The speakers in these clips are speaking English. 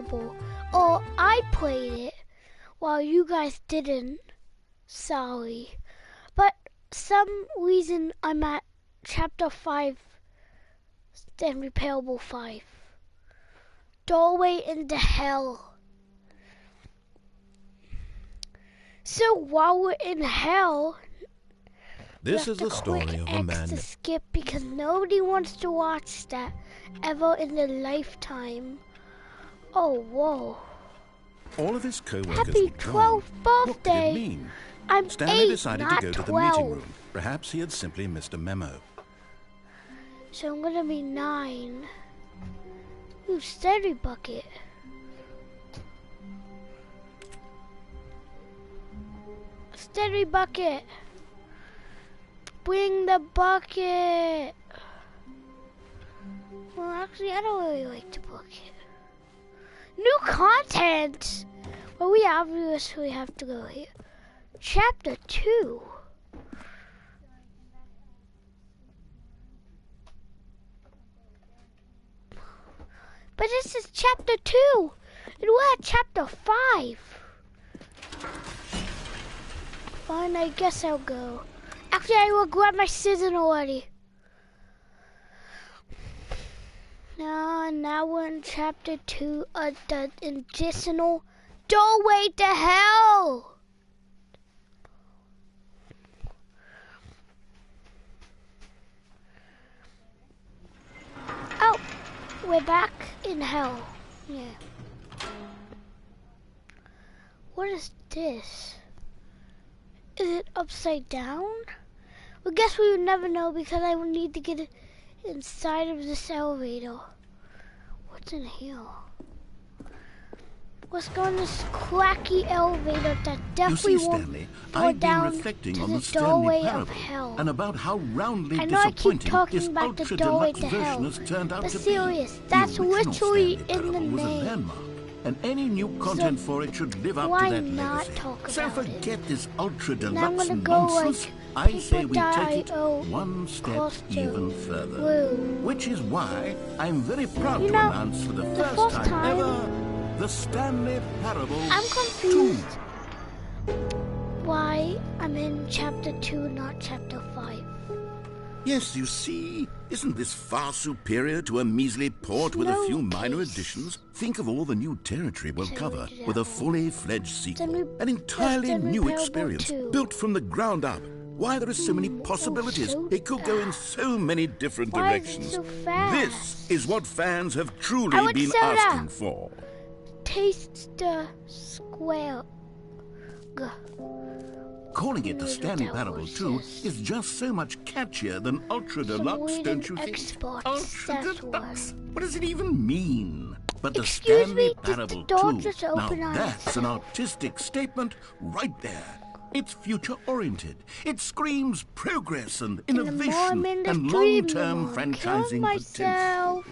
Parable. Oh, I played it while you guys didn't. Sorry. But some reason I'm at chapter 5, Stanley Parable 5. Doorway into Hell. So while we're in hell, this is the story of a man. To skip because nobody wants to watch that ever in their lifetime. Oh, whoa. All of his co-workers Happy were gone. 12th birthday. What did it mean? I'm Stanley 8, decided not to go 12. to the meeting room. Perhaps he had simply missed a memo. So I'm gonna be 9. Ooh, steady bucket. Steady bucket. Bring the bucket. Well, actually, I don't really like the bucket. New content. Well, we obviously have to go here. Chapter 2. But this is chapter 2. And we're at chapter 5. Fine, I guess I'll go. Actually, I will grab my scissors already. Now we're in chapter 2 of the additional doorway to hell. Oh, we're back in hell. Yeah. What is this? Is it upside down? Well, guess we would never know because I would need to get it inside of this elevator. What's in here? Let's go in this cracky elevator that definitely you see, won't Stanley, go I've been down reflecting to on the the Stanley doorway Parable of hell. and about how roundly I know I keep disappointing talking this about the doorway ultra-deluxe to version hell, has turned out but to serious, be. that's The original literally Stanley in the Parable was a name. landmark, and any new content for it should live up Why to that not legacy. talk So about forget it? this Now I'm ultra-deluxe gonna go nonsense. like I say we take it Paper.io one step close to even further. Woo. Which is why I'm very proud You to know, announce for the the first first time time- ever, the Stanley Parable I'm 2. confused why I'm in chapter 2, not chapter 5. Yes, you see, isn't this far superior to a measly port with a few minor Snowcase. additions? Think of all the new territory we'll Stanley cover Parable. with a fully fledged sequel. Stanley- An entirely Stanley new Parable experience, 2. built from the ground up. Why, there are so many possibilities. so It could go in so many different Why is it directions. so fast? This is what fans have I truly want been soda. asking for. Taste the square. Calling it the Maybe Stanley that Parable was 2 just is just so much catchier than Ultra Deluxe, weird don't you think? exports, Ultra that's Deluxe? why. What does it even mean? But the Excuse Stanley me, did the Parable door 2, just now open on that's an itself? artistic statement right there. It's future-oriented. It screams progress and And the more innovation I'm in this and dream, the long-term more I'm killing franchising potential. myself.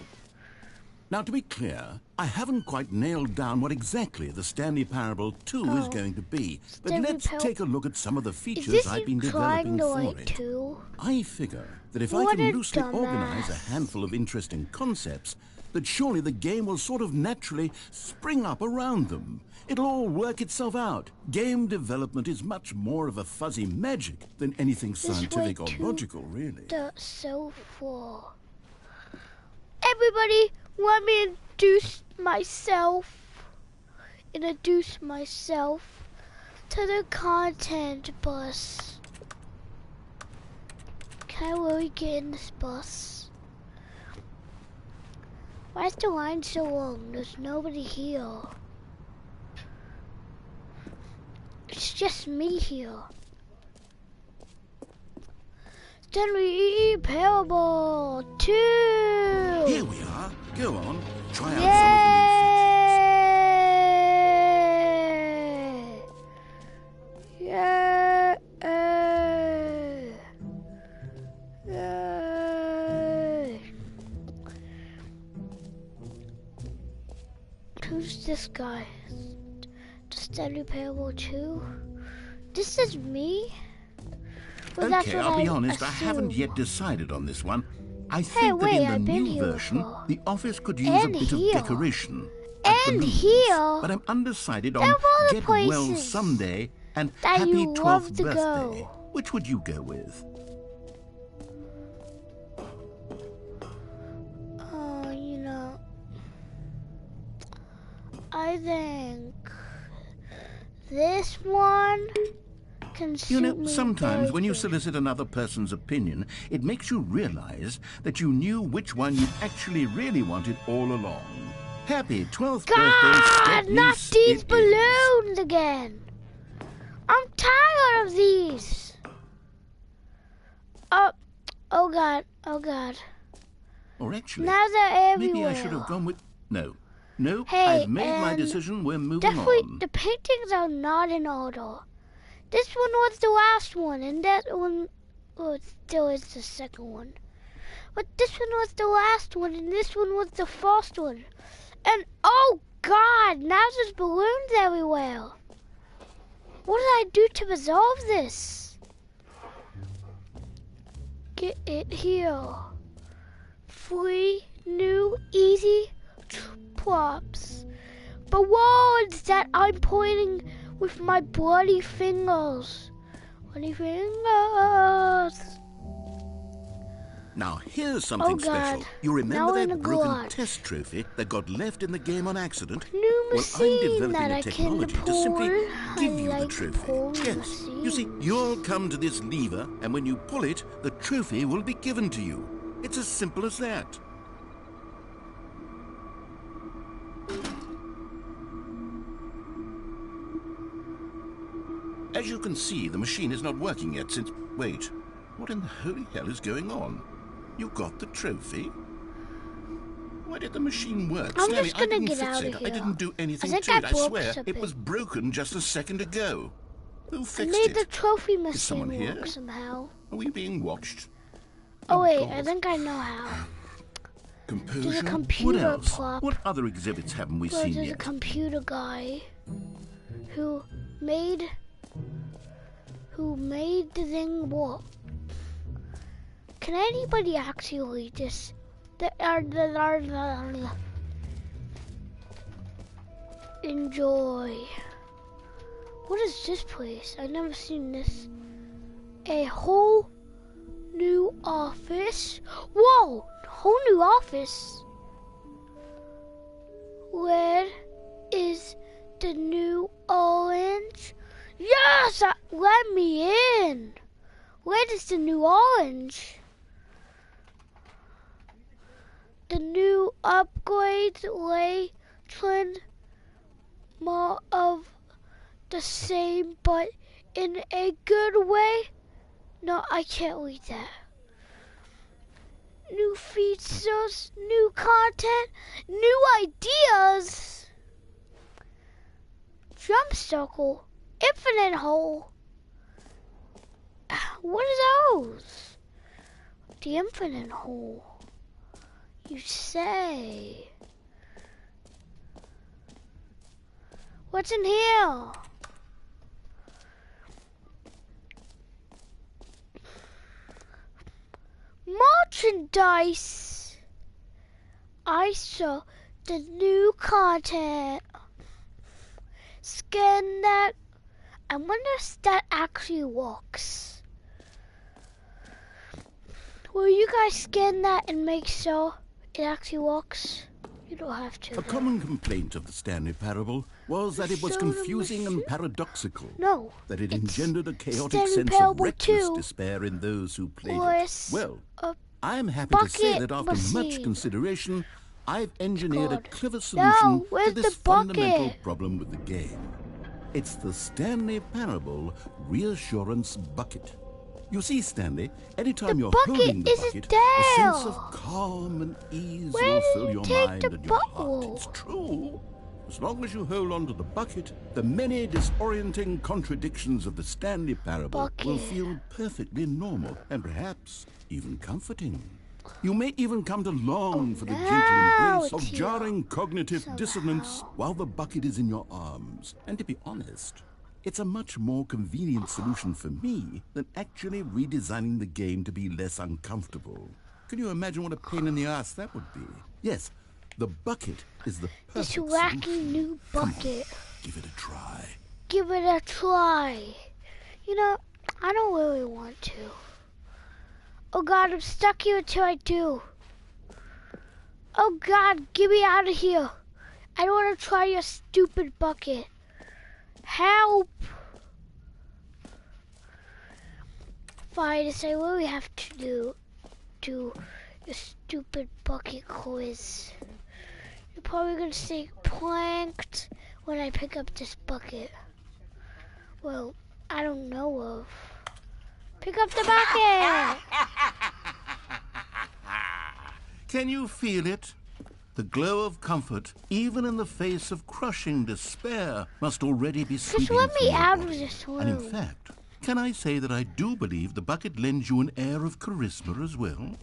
Now, to be clear, I haven't quite nailed down what exactly the Stanley Parable 2 is going to be. But Stanley let's Parable- take a look at some of the Is features this I've been you trying developing to for like it. too? I figure that if What I can a loosely organize a dumbass. handful of interesting concepts, that surely the game will sort of naturally spring up around them. It'll all work itself out. Game development is much more of a fuzzy magic than anything This way scientific or to logical, really. The sofa. Everybody, let me introduce myself to the content bus. Can I really get in this bus? Why is the line so long? There's nobody here. It's just me here. Stanley Parable 2! Here we are. Go on. Try out some of the new features. Yay! Yay! Yay! Who's this guy? The Stanley Parable 2? This is me? Well, that's Okay, what I'll be honest, I assume. haven't yet decided on this one. I think that wait, in I've the been new here version, before. the office could use a And bit here. of decoration. at and balloons, here. but I'm undecided There on are other Get Well places Someday and that Happy you 12th love to Birthday. go. Which would you go with? Oh, I think this one can suit You know, me sometimes very when you good. solicit another person's opinion, it makes you realize that you knew which one you actually really wanted all along. Happy 12th birthday, God, Step not Niece, these it is. balloons again. I'm tired of these. Oh God, oh God. Or actually, Now they're everywhere. maybe I should have gone with... No, Hey, I've made my and decision. We're moving definitely on. the paintings are not in order. This one was the last one, and that one, well, it still is the second one. But this one was the last one, and this one was the first one. And oh God, now there's balloons everywhere. What did I do to resolve this? Get it here. Free, new, easy props. The words that I'm pointing with my bloody fingers. Bloody fingers. Now, here's something special. God. You remember Now we're in that a broken garage. test trophy that got left in the game on accident? New Well, I'm machine developing that a I can technology to pull. simply give I you the like trophy. pulling Yes. You see, machines. you'll come to this lever, and when you pull it, the trophy will be given to you. It's as simple as that. As you can see, the machine is not working yet since... Wait, what in the holy hell is going on? You got the trophy? Why did the machine work? I'm Stanley, just gonna I didn't get fix out it. of I here. didn't do anything think to I it. I broke swear, something. it was broken just a second ago. Who I fixed made it? the trophy Is someone machine here? work somehow. Are we being watched? Oh wait, God. I think I know how. Composure? There's a What computer else? prop. What other exhibits haven't we Well, seen there's a yet? computer guy who made the thing work. Can anybody actually read this? Enjoy. What is this place? I've never seen this. A whole new office. Whoa! Whole new office. Where is the new orange? Yes! Let me in. Where is the new orange? The new upgrades lay trend more of the same, but in a good way. No, I can't read that. New features, new content, new ideas. Jump circle, infinite hole. What are those? The infinite hole. You say. What's in here? Merchandise. I saw the new content. Scan that. I wonder if that actually works. Will you guys scan that and make sure it actually works? You don't have to. A common complaint of the Stanley Parable was that it was So confusing and paradoxical. No. That it it's engendered a chaotic Stanley sense of Parable reckless 2. despair in those who played Or it. Well, a I'm happy to say bucket that after much machine. consideration, I've engineered a God. clever solution No, where's to this the bucket? fundamental problem with the game. It's the Stanley Parable Reassurance Bucket. You see, Stanley, anytime The you're bucket holding the isn't bucket, a sense there. of calm and ease Where will did fill you your take mind the and your heart. bottle? It's true. As long as you hold on to the bucket, the many disorienting contradictions of the Stanley Parable will Bucket. feel perfectly normal and perhaps even comforting. You may even come to long for the gentle now embrace of it's here. jarring cognitive Somehow. dissonance while the bucket is in your arms. And to be honest, it's a much more convenient solution for me than actually redesigning the game to be less uncomfortable. Can you imagine what a pain in the ass that would be? Yes, The bucket is the This perfect wacky solution. new bucket. Give it a try. Give it a try. You know, I don't really want to. Oh God, I'm stuck here until I do. Oh God, get me out of here. I don't want to try your stupid bucket. Help! Fine, I really have to do your stupid bucket quiz. You're probably gonna stay planked when I pick up this bucket. Well, I don't know of. Pick up the bucket! Can you feel it? The glow of comfort, even in the face of crushing despair, must already be sweeping Just let me through your out body. of this And in room. fact, can I say that I do believe the bucket lends you an air of charisma as well?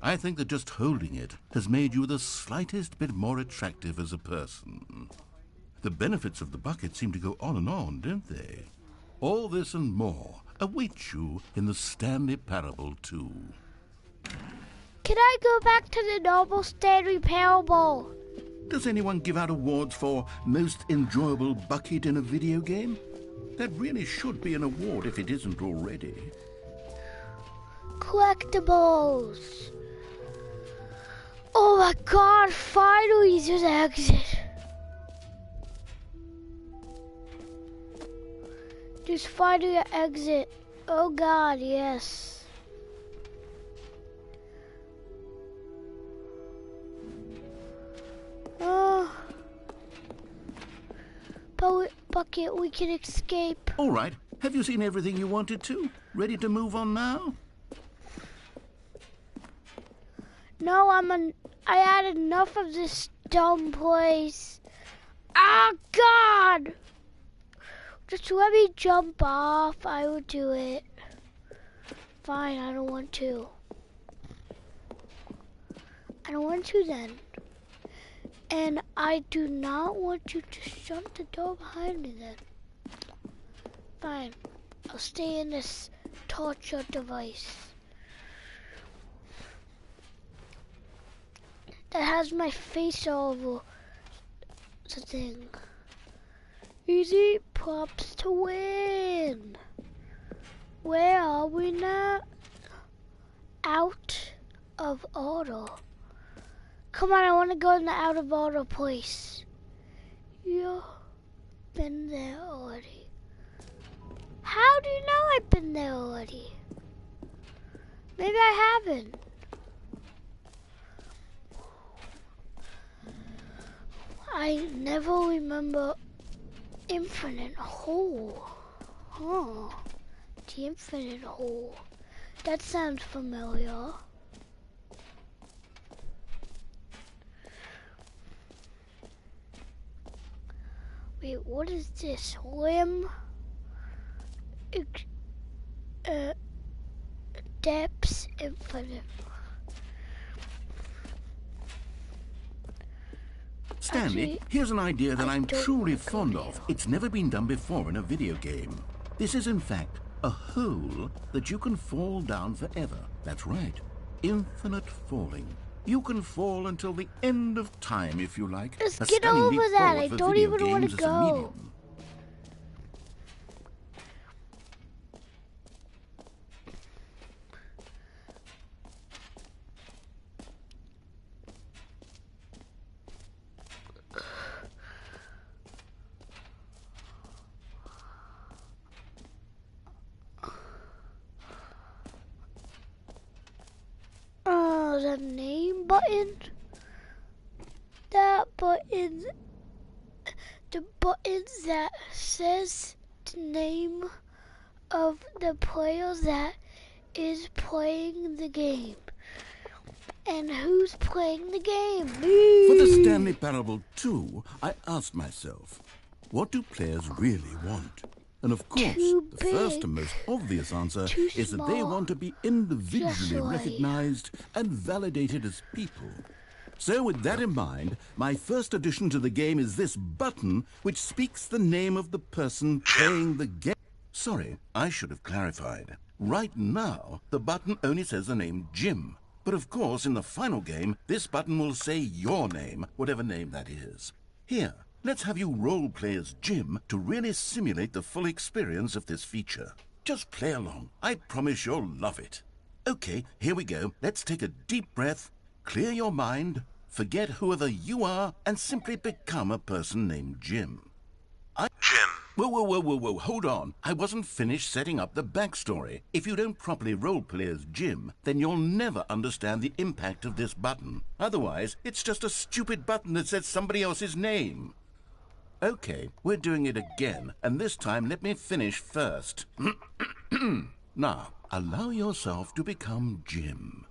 I think that just holding it has made you the slightest bit more attractive as a person. The benefits of the bucket seem to go on, don't they? All this and more await you in the Stanley Parable 2. Can I go back to the normal Stanley Parable? Does anyone give out awards for most enjoyable bucket in a video game? That really should be an award if it isn't already. Collectibles. Oh my God, finally there's an exit. There's finally an exit. Oh God, yes. Oh. Bucket, we can escape. All right. Have you seen everything you wanted to? Ready to move on now? No, I had enough of this dumb place. Oh God! Just let me jump off. I will do it. Fine, I don't want to. I don't want to then. And I do not want you to jump the door behind me then. Fine. I'll stay in this torture device. That has my face all over the thing. Easy props to win. Where are we now? Out of order. Come on, I want to go in the out of order place. You've been there already. How do you know I've been there already? Maybe I haven't. I never remember infinite hole. Huh. The infinite hole. That sounds familiar. Wait, what is this? Limb? Depths infinite. Stanley, Actually, here's an idea that I I'm don't truly wanna go fond there. of. It's never been done before in a video game. This is, in fact, a hole that you can fall down forever. That's right. Infinite falling. You can fall until the end of time, if you like. Just A get stunning over leap that. forward I for don't video even wanna games as a go. medium. Oh, the name button. That button. The button that says the name of the player that is playing the game. And who's playing the game? Me. For the Stanley Parable 2, I asked myself, what do players really want? And of course, Too the big, first and most obvious answer too is that they small, want to be individually just right. recognized and validated as people. So with that in mind, my first addition to the game is this button which speaks the name of the person playing the game. Sorry, I should have clarified. Right now, the button only says the name Jim. But of course, in the final game, this button will say your name, whatever name that is. Here, let's have you role-play as Jim to really simulate the full experience of this feature. Just play along. I promise you'll love it. Okay, here we go. Let's take a deep breath, clear your mind, forget whoever you are, and simply become a person named Jim. Jim. Whoa, hold on. I wasn't finished setting up the backstory. If you don't properly roleplay as Jim, then you'll never understand the impact of this button. Otherwise, it's just a stupid button that says somebody else's name. Okay, we're doing it again, and this time let me finish first. Now, allow yourself to become Jim.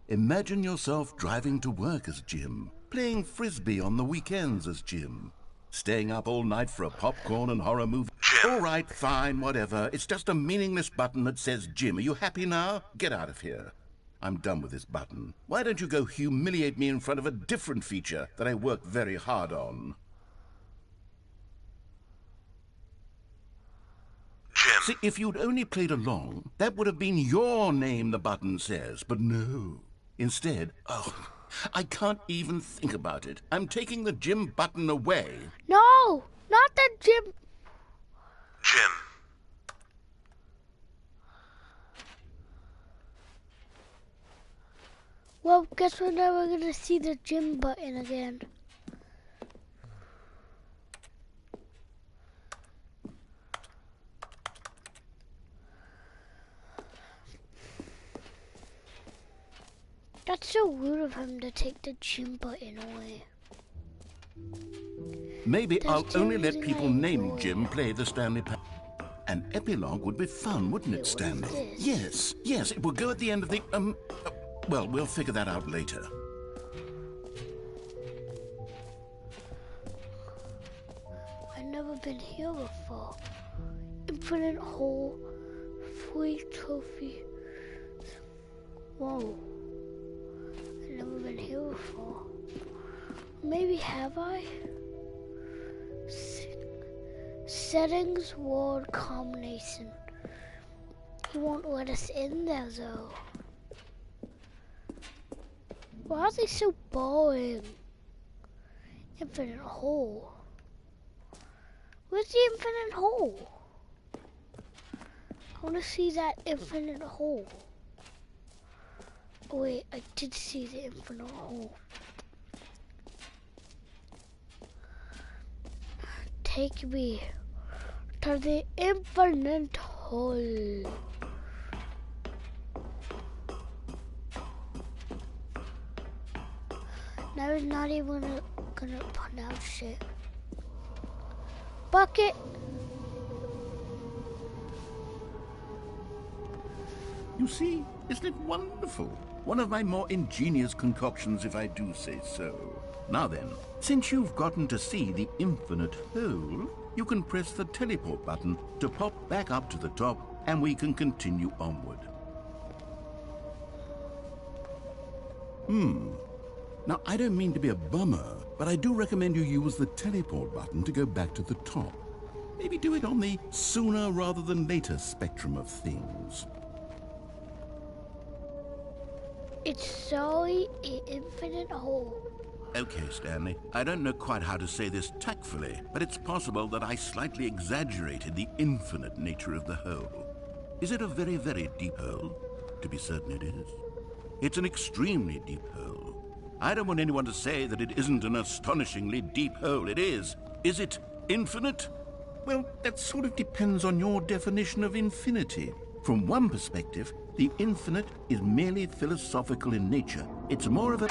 Imagine yourself driving to work as Jim, playing frisbee on the weekends as Jim, staying up all night for a popcorn and horror movie. Jim. All right, fine, whatever. It's just a meaningless button that says Jim. Are you happy now? Get out of here. I'm done with this button. Why don't you go humiliate me in front of a different feature that I worked very hard on? Jim. See, if you'd only played along, that would have been your name the button says, but no. Instead, I can't even think about it. I'm taking the Jim button away. No, not the Jim. Jim. Well, guess we're never gonna see the Jim button again. That's so rude of him to take the Jim button away. Maybe I'll That's only the let reason people I named enjoy Jim it. play the Stanley Parable. An epilogue would be fun, wouldn't it, Wait, what is Stanley? this? Yes, it will go at the end of the, well, we'll figure that out later. I've never been here before. Infinite hole, free trophy. Whoa. I've never been here before. Maybe have I? Settings, word combination. He won't let us in there though. Why are they so boring? Infinite hole. Where's the infinite hole? I want to see that infinite hole. Oh wait, I did see the infinite hole. Take me to the infinite hole. Now he's not even gonna pronounce it. Bucket. You see, isn't it wonderful? One of my more ingenious concoctions, if I do say so. Now then, since you've gotten to see the infinite hole, you can press the teleport button to pop back up to the top, and we can continue onward. Now, I don't mean to be a bummer, but I do recommend you use the teleport button to go back to the top. Maybe do it on the sooner rather than later spectrum of things. It's sorry, infinite hole. Okay, Stanley, I don't know quite how to say this tactfully, but it's possible that I slightly exaggerated the infinite nature of the hole. Is it a very, very deep hole? To be certain it is. It's an extremely deep hole. I don't want anyone to say that it isn't an astonishingly deep hole. It is. Is it infinite? Well, that sort of depends on your definition of infinity. From one perspective, the infinite is merely philosophical in nature. It's more of a...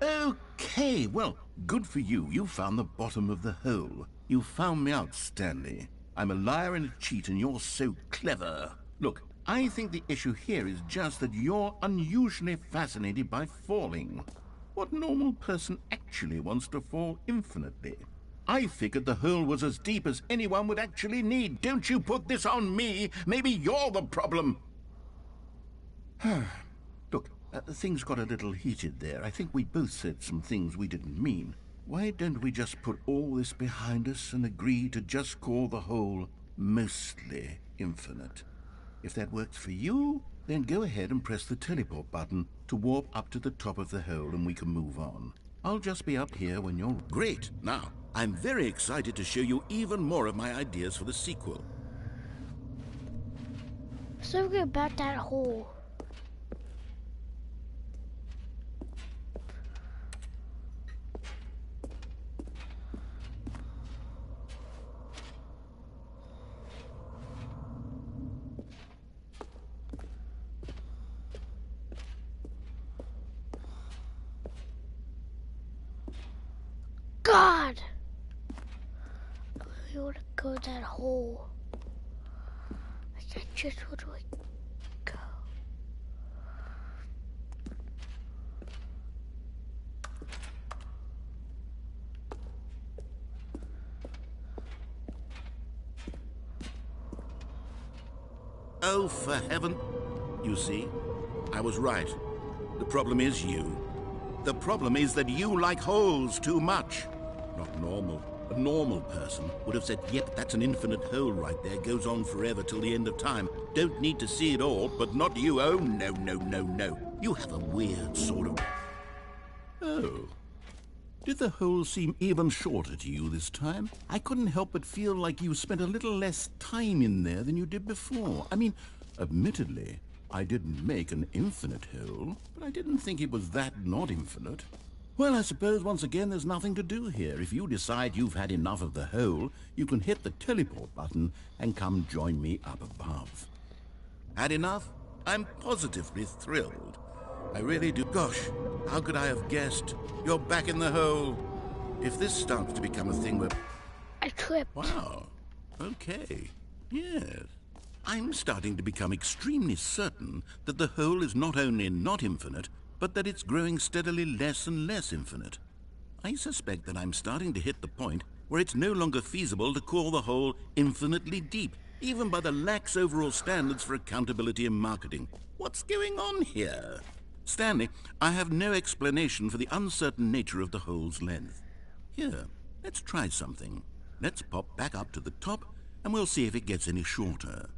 Okay, well, good for you. You found the bottom of the hole. You found me out, Stanley. I'm a liar and a cheat, and you're so clever. Look, I think the issue here is just that you're unusually fascinated by falling. What normal person actually wants to fall infinitely? I figured the hole was as deep as anyone would actually need. Don't you put this on me. Maybe you're the problem. Look, things got a little heated there. I think we both said some things we didn't mean. Why don't we just put all this behind us and agree to just call the hole mostly infinite? If that works for you, Then go ahead and press the teleport button to warp up to the top of the hole and we can move on. I'll just be up here when you're... Great! Now, I'm very excited to show you even more of my ideas for the sequel. So about that hole. God! I want to go that hole. I just want to go. Oh, for heaven... You see, I was right. The problem is you. The problem is that you like holes too much. Not normal. A normal person would have said, yep, that's an infinite hole right there. Goes on forever till the end of time. Don't need to see it all, but not you. Oh, no, no, no, no. You have a weird sort of... Oh. Did the hole seem even shorter to you this time? I couldn't help but feel like you spent a little less time in there than you did before. I mean, admittedly, I didn't make an infinite hole, but I didn't think it was that not infinite. Well, I suppose once again there's nothing to do here. If you decide you've had enough of the hole, you can hit the teleport button and come join me up above. Had enough? I'm positively thrilled. I really do. Gosh, how could I have guessed? You're back in the hole. If this starts to become a thing where... I tripped. Wow. Okay. Yes. I'm starting to become extremely certain that the hole is not only not infinite, but that it's growing steadily less and less infinite. I suspect that I'm starting to hit the point where it's no longer feasible to call the hole infinitely deep, even by the lax overall standards for accountability and marketing. What's going on here? Stanley, I have no explanation for the uncertain nature of the hole's length. Here, let's try something. Let's pop back up to the top, and we'll see if it gets any shorter.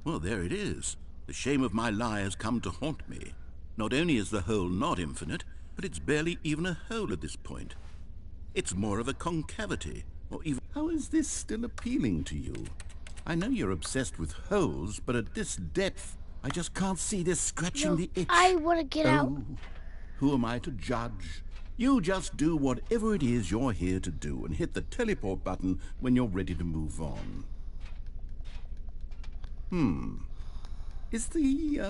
Well, there it is. The shame of my lie has come to haunt me. Not only is the hole not infinite, but it's barely even a hole at this point. It's more of a concavity, or even... How is this still appealing to you? I know you're obsessed with holes, but at this depth, I just can't see this scratching the itch. I want to get out. Who am I to judge? You just do whatever it is you're here to do and hit the teleport button when you're ready to move on. Is the,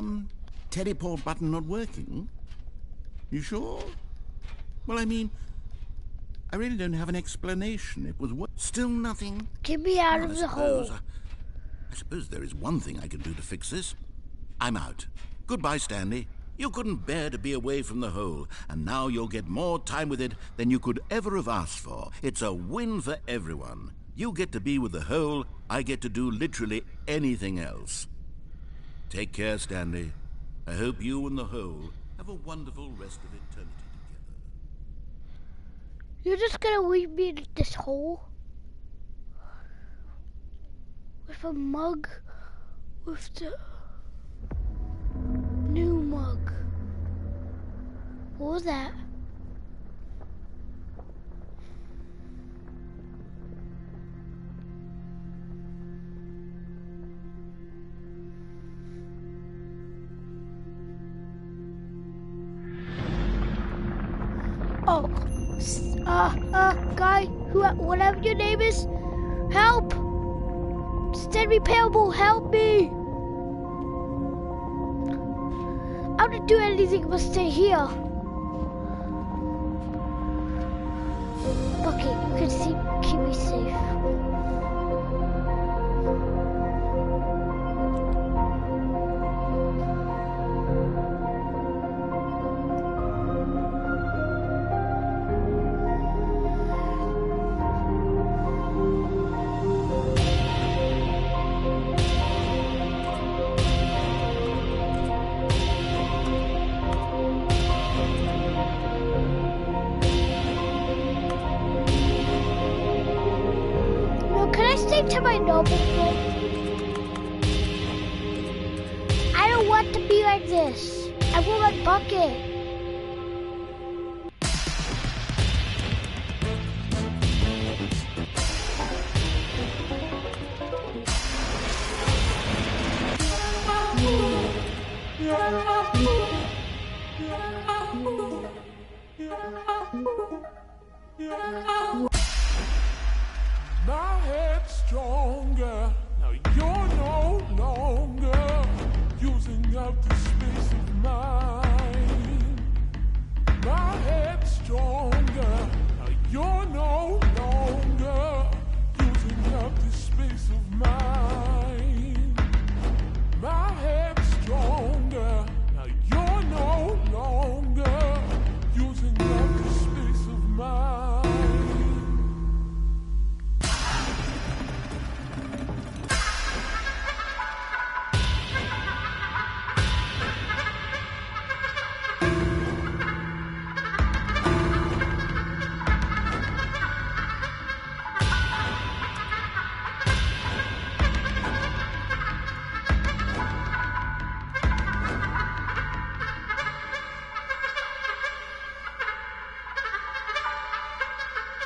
teleport button not working? You sure? Well, I mean, I really don't have an explanation. It was still nothing. Get me out of the hole. I suppose there is one thing I can do to fix this. I'm out. Goodbye, Stanley. You couldn't bear to be away from the hole, and now you'll get more time with it than you could ever have asked for. It's a win for everyone. You get to be with the hole, I get to do literally anything else. Take care, Stanley. I hope you and the hole have a wonderful rest of eternity together. You're just gonna leave me in this hole? With a mug? With the new mug. What was that? Oh, guy, whatever your name is, help! Stanley Parable, help me! I don't do anything but stay here. Okay, you can keep me safe. To my normal form. I don't want to be like this. I want my bucket. My head's stronger. Now you're no longer using up the space of mine. My head's stronger. Now you're no longer using up the space of mine. My head's stronger. Now you're no longer using up the space of mine.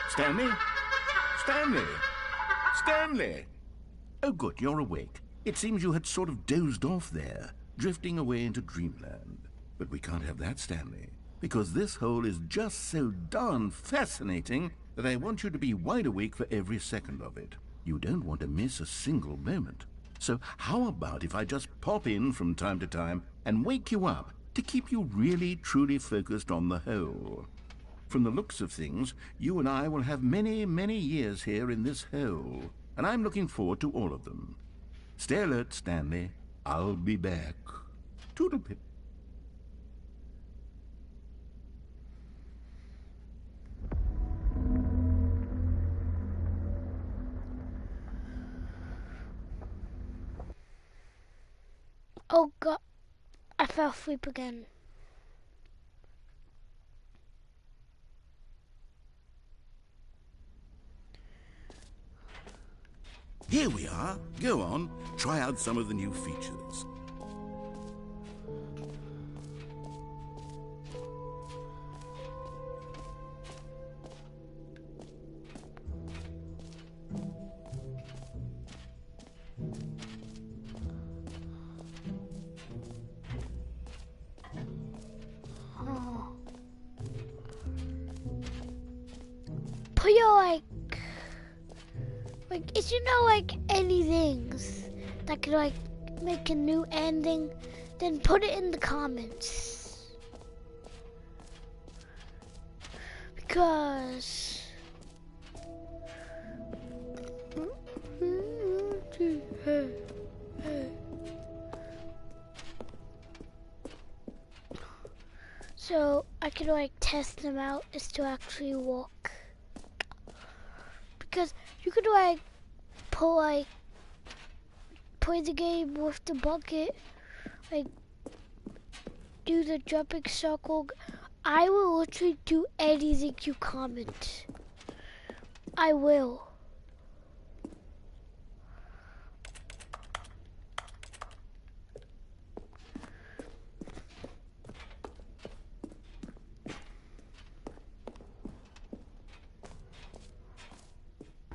Stanley? Stanley? Stanley! Oh, good, you're awake. It seems you had sort of dozed off there, drifting away into dreamland. But we can't have that, Stanley, because this hole is just so darn fascinating that I want you to be wide awake for every second of it. You don't want to miss a single moment. So how about if I just pop in from time to time and wake you up to keep you really, truly focused on the hole? From the looks of things, you and I will have many, many years here in this hole, and I'm looking forward to all of them. Stay alert, Stanley. I'll be back. Toodlepip. Oh God, I fell asleep again. Here we are. Go on. Try out some of the new features. Put your like, if you know like any things that could like make a new ending, then put it in the comments. Because so I could like test them out is to actually walk. Because you could like play the game with the bucket, like do the jumping circle. I will literally do anything you comment. I will.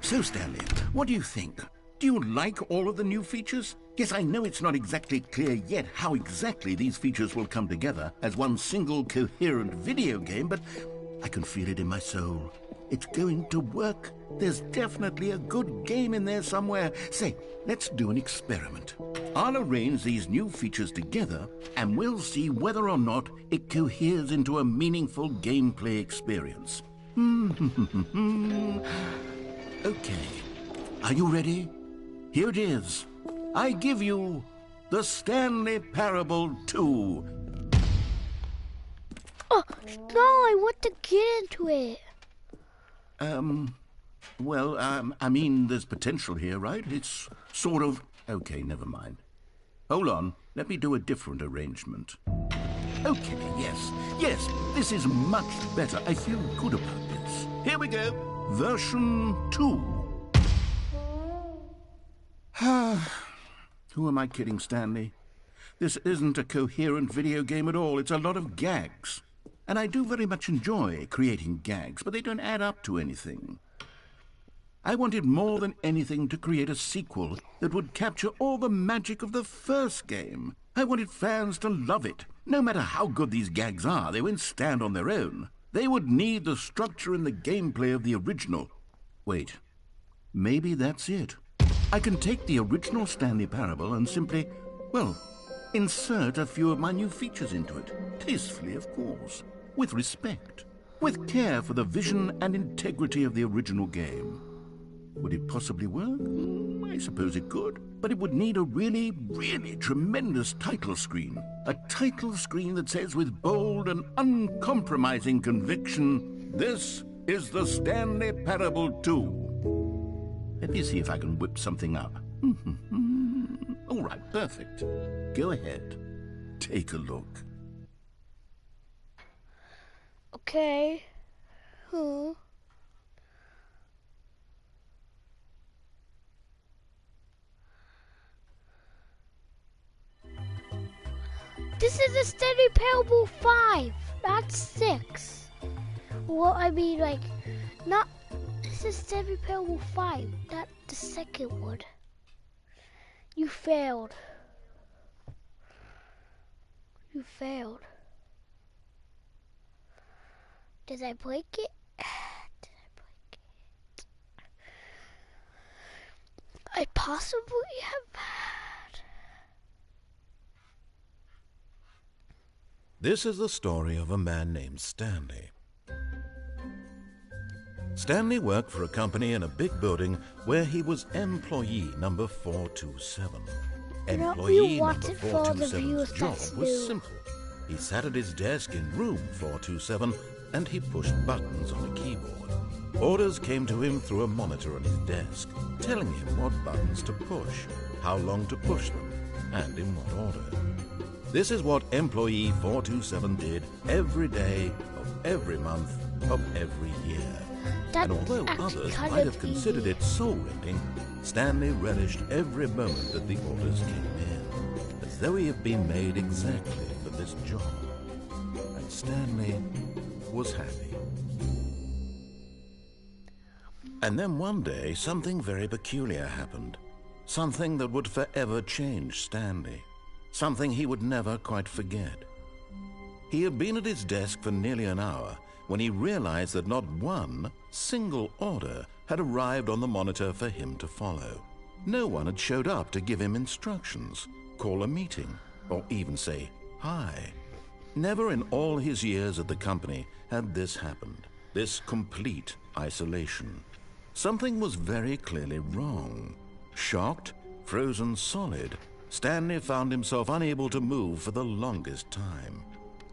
So, Stanley, what do you think? Do you like all of the new features? Yes, I know it's not exactly clear yet how exactly these features will come together as one single coherent video game, but I can feel it in my soul. It's going to work. There's definitely a good game in there somewhere. Say, let's do an experiment. I'll arrange these new features together, and we'll see whether or not it coheres into a meaningful gameplay experience. Okay, are you ready? Here it is. I give you the Stanley Parable 2. Oh, no, I want to get into it. Well, I mean, there's potential here, right? It's sort of... Okay, never mind. Hold on, let me do a different arrangement. Okay, yes, this is much better. I feel good about this. Here we go. Version 2. Who am I kidding, Stanley? This isn't a coherent video game at all. It's a lot of gags. And I do very much enjoy creating gags, but they don't add up to anything. I wanted more than anything to create a sequel that would capture all the magic of the first game. I wanted fans to love it. No matter how good these gags are, they won't stand on their own. They would need the structure and the gameplay of the original. Wait, maybe that's it. I can take the original Stanley Parable and simply, well, insert a few of my new features into it. Tastefully, of course. With respect. With care for the vision and integrity of the original game. Would it possibly work? I suppose it could. But it would need a really, really tremendous title screen. A title screen that says with bold and uncompromising conviction, "This is the Stanley Parable 2. Let me see if I can whip something up. All right, perfect. Go ahead. Take a look. Okay. This is a Stanley Parable 5, not 6. Well, I mean, like, not... This is Stanley Parable 5, not the second one. You failed. You failed. Did I break it? Did I break it? I possibly have. This is the story of a man named Stanley. Stanley worked for a company in a big building where he was employee number 427. Employee number 427's job was simple. He sat at his desk in room 427 and he pushed buttons on a keyboard. Orders came to him through a monitor on his desk, telling him what buttons to push, how long to push them, and in what order. This is what employee 427 did every day of every month of every year. And although others might have considered it soul-rending, Stanley relished every moment that the orders came in, as though he had been made exactly for this job. And Stanley was happy. And then one day, something very peculiar happened. Something that would forever change Stanley. Something he would never quite forget. He had been at his desk for nearly an hour when he realized that not one single order had arrived on the monitor for him to follow. No one had showed up to give him instructions, call a meeting, or even say hi. Never in all his years at the company had this happened, this complete isolation. Something was very clearly wrong. Shocked, frozen solid, Stanley found himself unable to move for the longest time.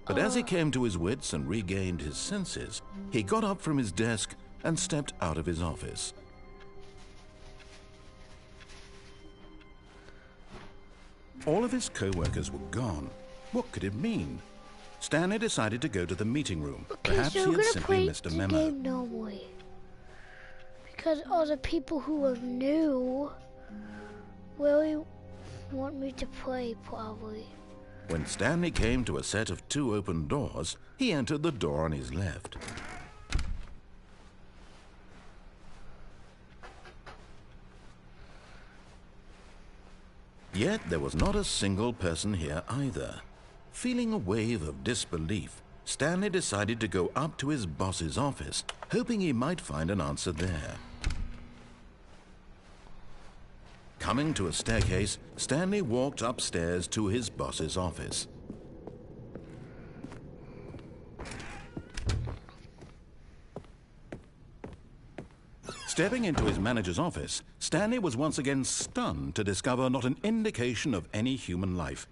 But as he came to his wits and regained his senses, he got up from his desk and stepped out of his office. All of his co-workers were gone. What could it mean? Stanley decided to go to the meeting room. Perhaps he had simply missed a memo. Game normally. Because all the people who are new really want me to play, probably. When Stanley came to a set of 2 open doors, he entered the door on his left. Yet there was not a single person here either. Feeling a wave of disbelief, Stanley decided to go up to his boss's office, hoping he might find an answer there. Coming to a staircase, Stanley walked upstairs to his boss's office. Stepping into his manager's office, Stanley was once again stunned to discover not an indication of any human life.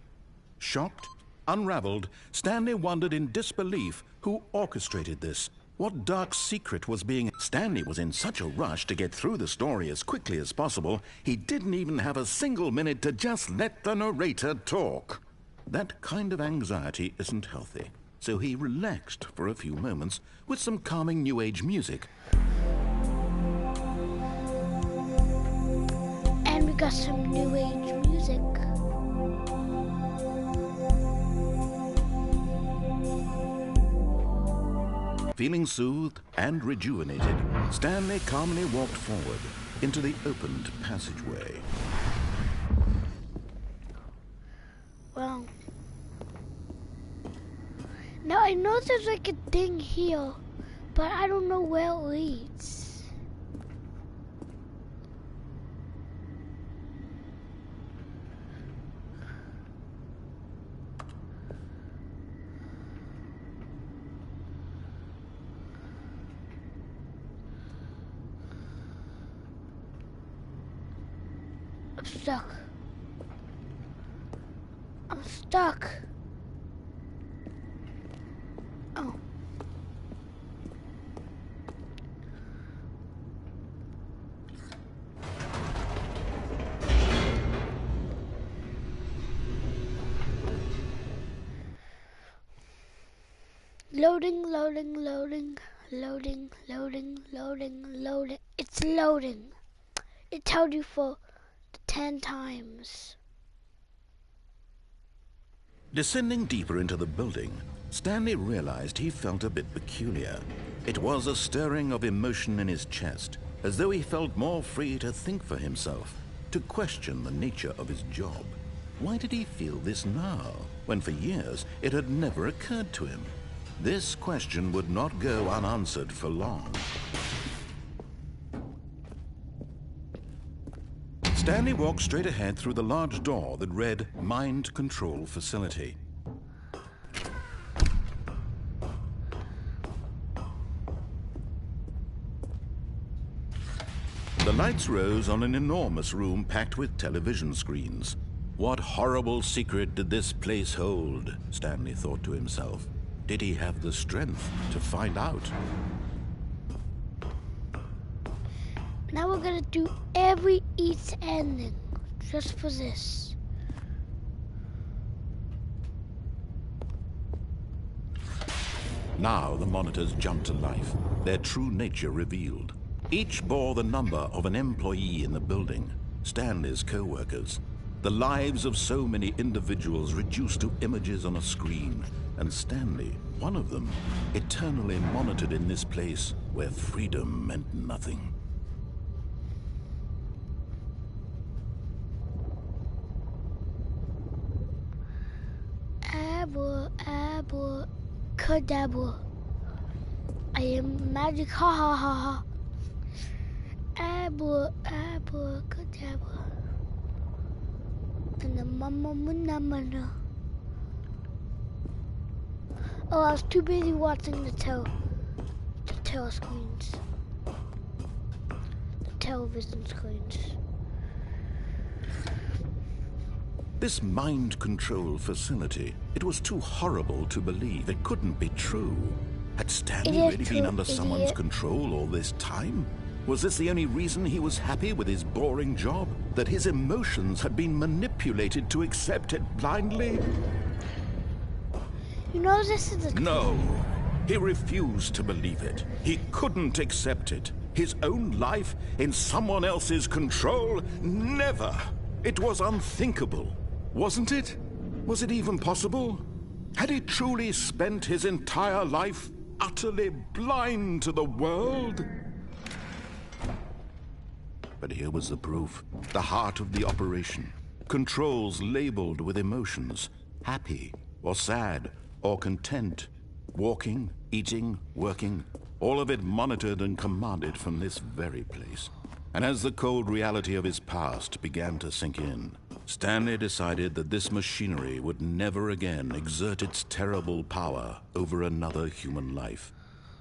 Shocked, unraveled, Stanley wondered in disbelief who orchestrated this. What dark secret was being... Stanley was in such a rush to get through the story as quickly as possible, he didn't even have a single minute to just let the narrator talk. That kind of anxiety isn't healthy, so he relaxed for a few moments with some calming New Age music. And we got some New Age music. Feeling soothed and rejuvenated, Stanley calmly walked forward into the opened passageway. Well, now I know there's like a thing here, but I don't know where it leads. I'm stuck. I'm stuck. Oh. Loading, loading, loading, loading, loading, loading, loading. It's loading. It told you for 10 times. Descending deeper into the building, Stanley realized he felt a bit peculiar. It was a stirring of emotion in his chest, as though he felt more free to think for himself, to question the nature of his job. Why did he feel this now, when for years it had never occurred to him? This question would not go unanswered for long. Stanley walked straight ahead through the large door that read Mind Control Facility. The lights rose on an enormous room packed with television screens. What horrible secret did this place hold? Stanley thought to himself. Did he have the strength to find out? Now we're gonna do every each ending just for this. Now the monitors jumped to life, their true nature revealed. Each bore the number of an employee in the building, Stanley's co-workers. The lives of so many individuals reduced to images on a screen, and Stanley, one of them, eternally monitored in this place where freedom meant nothing. Abracadabra. I am magic, ha ha ha ha. Abracadabra. And the mama mana. Oh, I was too busy watching the screens. The television screens. This mind control facility, it was too horrible to believe. It couldn't be true. Had Stanley really been under someone's control all this time? Was this the only reason he was happy with his boring job? That his emotions had been manipulated to accept it blindly? You know this is a... No. He refused to believe it. He couldn't accept it. His own life in someone else's control? Never. It was unthinkable. Wasn't it? Was it even possible? Had he truly spent his entire life utterly blind to the world? But here was the proof. The heart of the operation. Controls labeled with emotions. Happy or sad or content. Walking, eating, working. All of it monitored and commanded from this very place. And as the cold reality of his past began to sink in, Stanley decided that this machinery would never again exert its terrible power over another human life.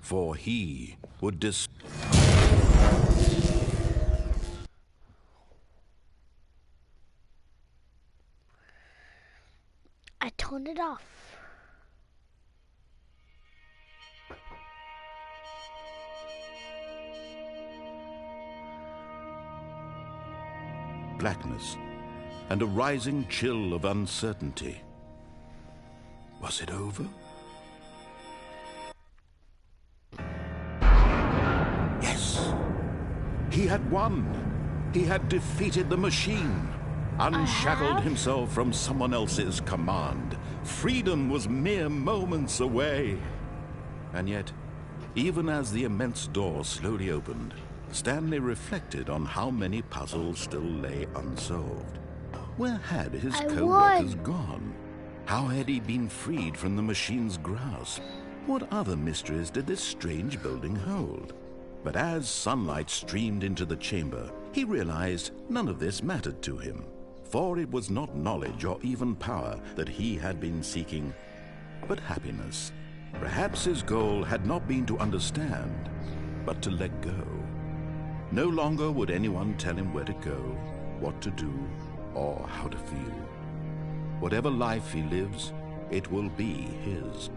For he would I turned it off. blackness and a rising chill of uncertainty. Was it over? Yes. He had won. He had defeated the machine. Unshackled himself from someone else's command. Freedom was mere moments away. And yet, Even as the immense door slowly opened, Stanley reflected on how many puzzles still lay unsolved. Where had his co-workers gone? How had he been freed from the machine's grasp? What other mysteries did this strange building hold? But as sunlight streamed into the chamber, he realized none of this mattered to him, for it was not knowledge or even power that he had been seeking, but happiness. Perhaps his goal had not been to understand, but to let go. No longer would anyone tell him where to go, what to do, or how to feel. Whatever life he lives, it will be his.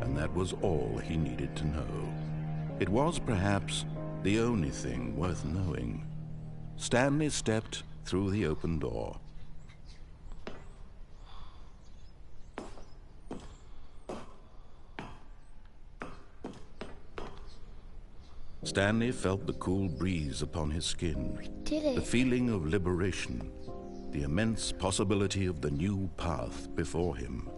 And that was all he needed to know. It was perhaps the only thing worth knowing. Stanley stepped through the open door. Stanley felt the cool breeze upon his skin. We did it. The feeling of liberation, the immense possibility of the new path before him.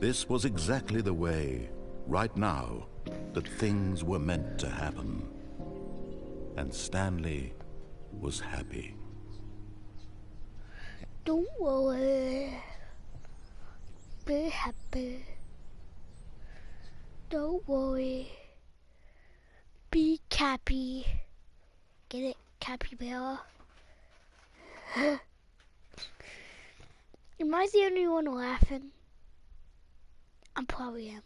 This was exactly the way, right now, that things were meant to happen. And Stanley was happy. Don't worry. Be happy. Don't worry. Be Cappy. Get it, Cappy Bear? Am I the only one laughing? I probably am.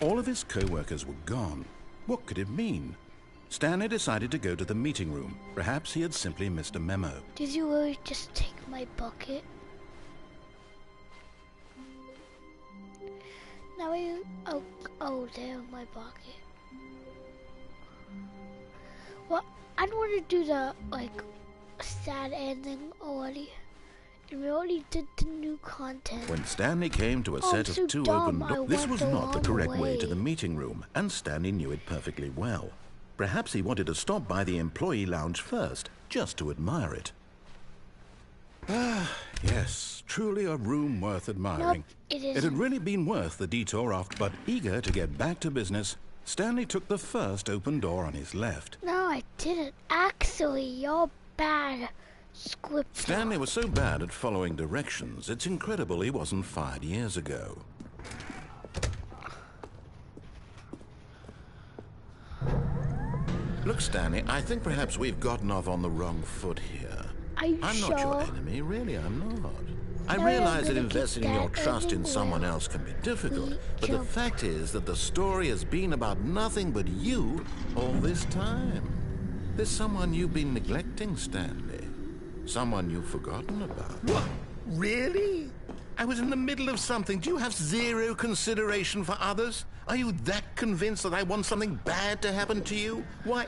All of his co-workers were gone. What could it mean? Stanley decided to go to the meeting room. Perhaps he had simply missed a memo. Did you really just take my bucket? Now you... Oh, there, my bucket. Well, I don't want to do the, sad ending already. And we already did the new content. When Stanley came to a set of two open doors, this was not the correct way to the meeting room, and Stanley knew it perfectly well. Perhaps he wanted to stop by the employee lounge first, just to admire it. Ah, yes, truly a room worth admiring. Nope, it isn't. It had really been worth the detour after, but eager to get back to business, Stanley took the first open door on his left. No, I didn't. Actually, you're bad. Script. Stanley was so bad at following directions, it's incredible he wasn't fired years ago. Look, Stanley, I think perhaps we've gotten off on the wrong foot here. Are you I'm sure? not your enemy, really, I'm not. I No, realize that I'm gonna investing keep your that trust in anywhere. someone else can be difficult, but the jump. fact is that the story has been about nothing but you all this time. There's someone you've been neglecting, Stanley. Someone you've forgotten about. What? Really? I was in the middle of something. Do you have zero consideration for others? Are you that convinced that I want something bad to happen to you? Why,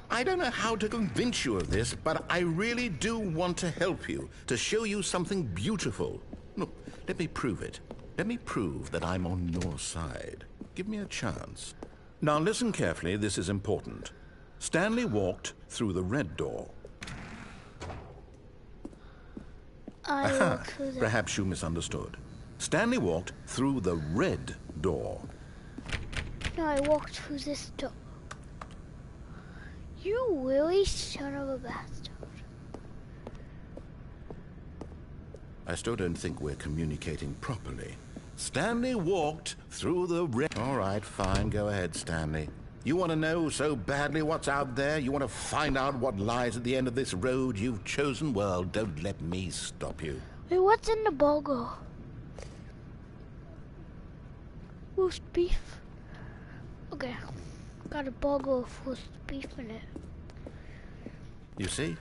I don't know how to convince you of this, but I really do want to help you, to show you something beautiful. Look, let me prove it. Let me prove that I'm on your side. Give me a chance. Now listen carefully, this is important. Stanley walked through the red door. Aha, perhaps you misunderstood. Stanley walked through the red door. No, I walked through this door. You really son of a bastard. I still don't think we're communicating properly. Stanley walked through the red... All right, fine, go ahead, Stanley. You want to know so badly what's out there? You want to find out what lies at the end of this road you've chosen? Well, don't let me stop you. Wait, what's in the burger? Roast beef. Okay, got a burger with roast beef in it. You see?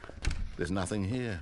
There's nothing here.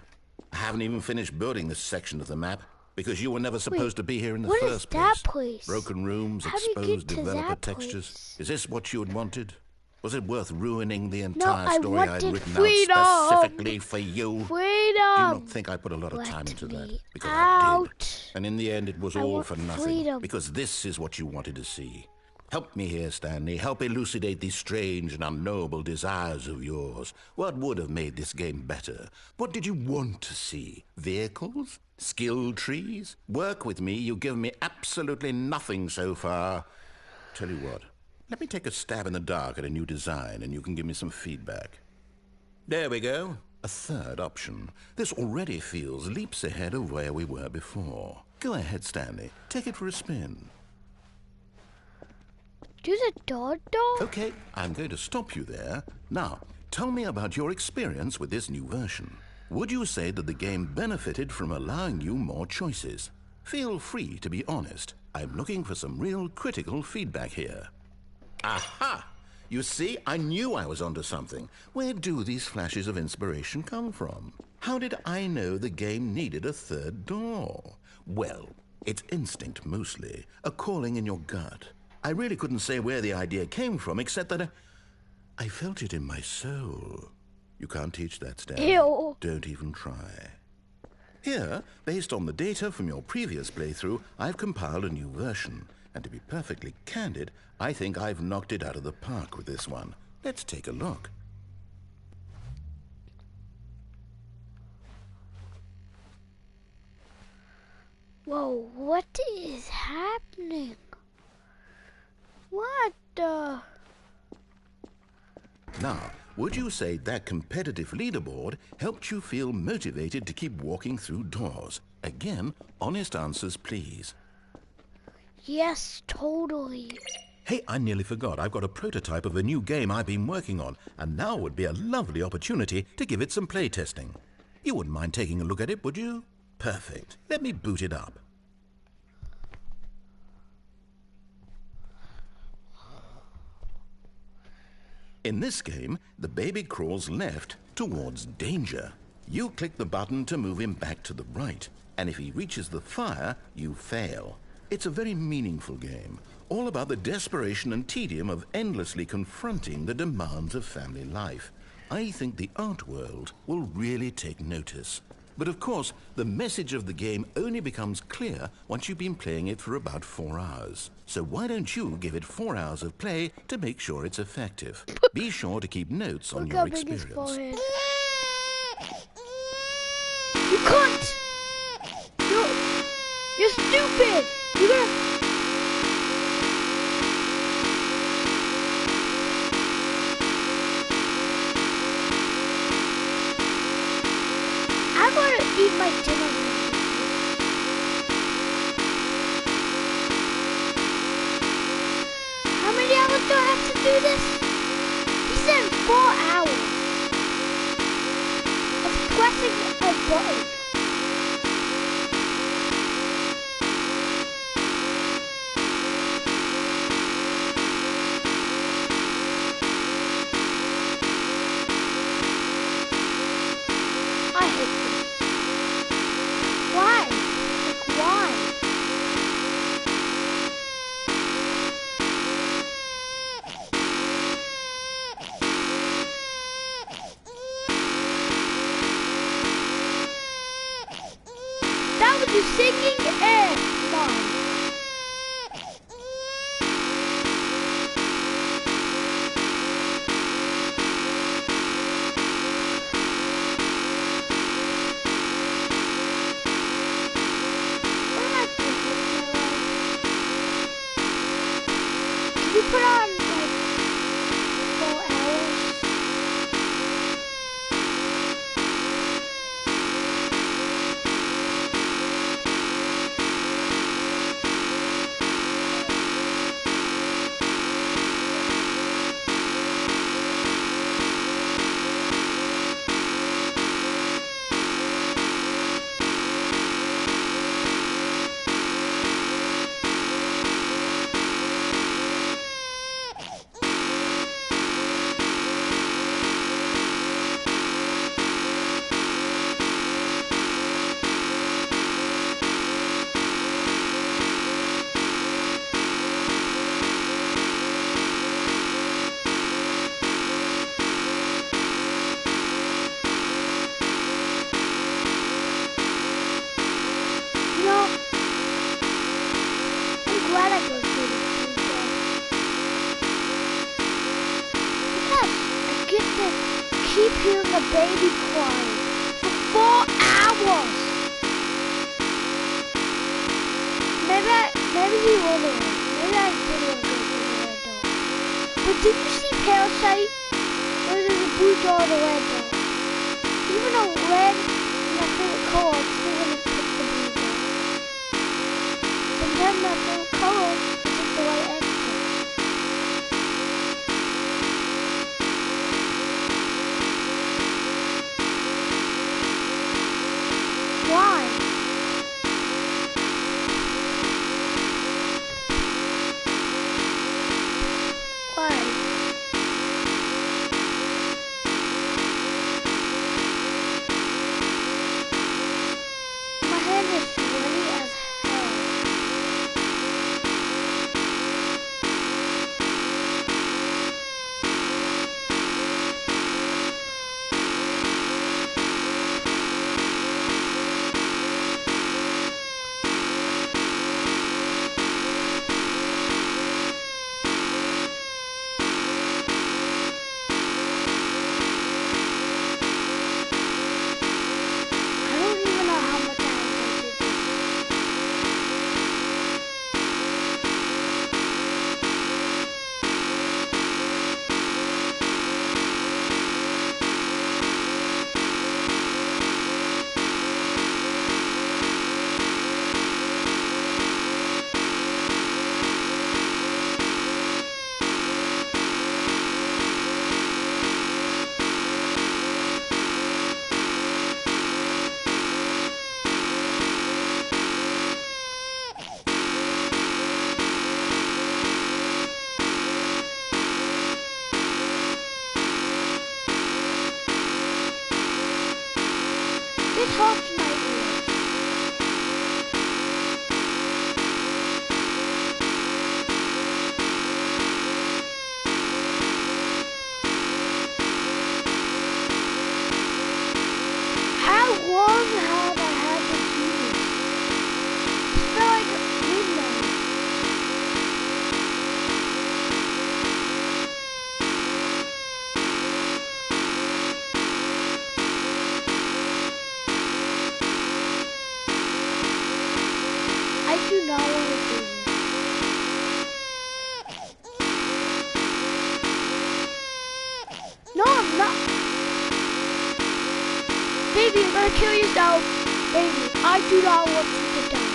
I haven't even finished building this section of the map, because you were never supposed to be here in the first place. What is that place? Broken rooms, How do you exposed get to developer that textures. place? Is this what you had wanted? Was it worth ruining the entire story I I'd wanted written freedom. out specifically for you? Freedom! Do you not think I put a lot of time Let into that? me Because I out. did. And in the end, it was I all want for nothing. freedom. Because this is what you wanted to see. Help me here, Stanley. Help elucidate these strange and unknowable desires of yours. What would have made this game better? What did you want to see? Vehicles? Skill trees? Work with me. You've given me absolutely nothing so far. Tell you what, let me take a stab in the dark at a new design and you can give me some feedback. There we go. A third option. This already feels leaps ahead of where we were before. Go ahead, Stanley. Take it for a spin. Do the door door? Okay, I'm going to stop you there. Now, tell me about your experience with this new version. Would you say that the game benefited from allowing you more choices? Feel free to be honest. I'm looking for some real critical feedback here. Aha! You see, I knew I was onto something. Where do these flashes of inspiration come from? How did I know the game needed a third door? Well, it's instinct mostly, a calling in your gut. I really couldn't say where the idea came from, except that I felt it in my soul. You can't teach that, Stanley. Ew. Don't even try. Here, based on the data from your previous playthrough, I've compiled a new version. And to be perfectly candid, I think I've knocked it out of the park with this one. Let's take a look. Whoa, what is happening? What the? Now, would you say that competitive leaderboard helped you feel motivated to keep walking through doors? Again, honest answers, please. Yes, totally. Hey, I nearly forgot. I've got a prototype of a new game I've been working on, and now would be a lovely opportunity to give it some play testing. You wouldn't mind taking a look at it, would you? Perfect. Let me boot it up. In this game, the baby crawls left towards danger. You click the button to move him back to the right, and if he reaches the fire, you fail. It's a very meaningful game, all about the desperation and tedium of endlessly confronting the demands of family life. I think the art world will really take notice. But of course, the message of the game only becomes clear once you've been playing it for about 4 hours. So why don't you give it 4 hours of play to make sure it's effective? Be sure to keep notes on your experience. You can't! You're stupid! You're gonna... I want to eat my dinner. How many hours do I have to do this? He said 4 hours. Of pressing a button. I hate this. Why? Like, why? hearing a baby crying for 4 hours. Maybe he went away. Maybe I didn't go through the red door. But did you see Parasite? Where there's a blue door and a red door. Even though red is my favorite color, I'm still gonna pick the blue door. Sometimes my favorite color isn't the right answer. Why? Why? My hand is sweaty as hell. I don't even know how much I invested this. This hurts my ears. How long have I had to do this? It's been like midnight. I do not want to do this. No, I'm not. Baby, you're gonna kill yourself. Baby, I do not want you to die.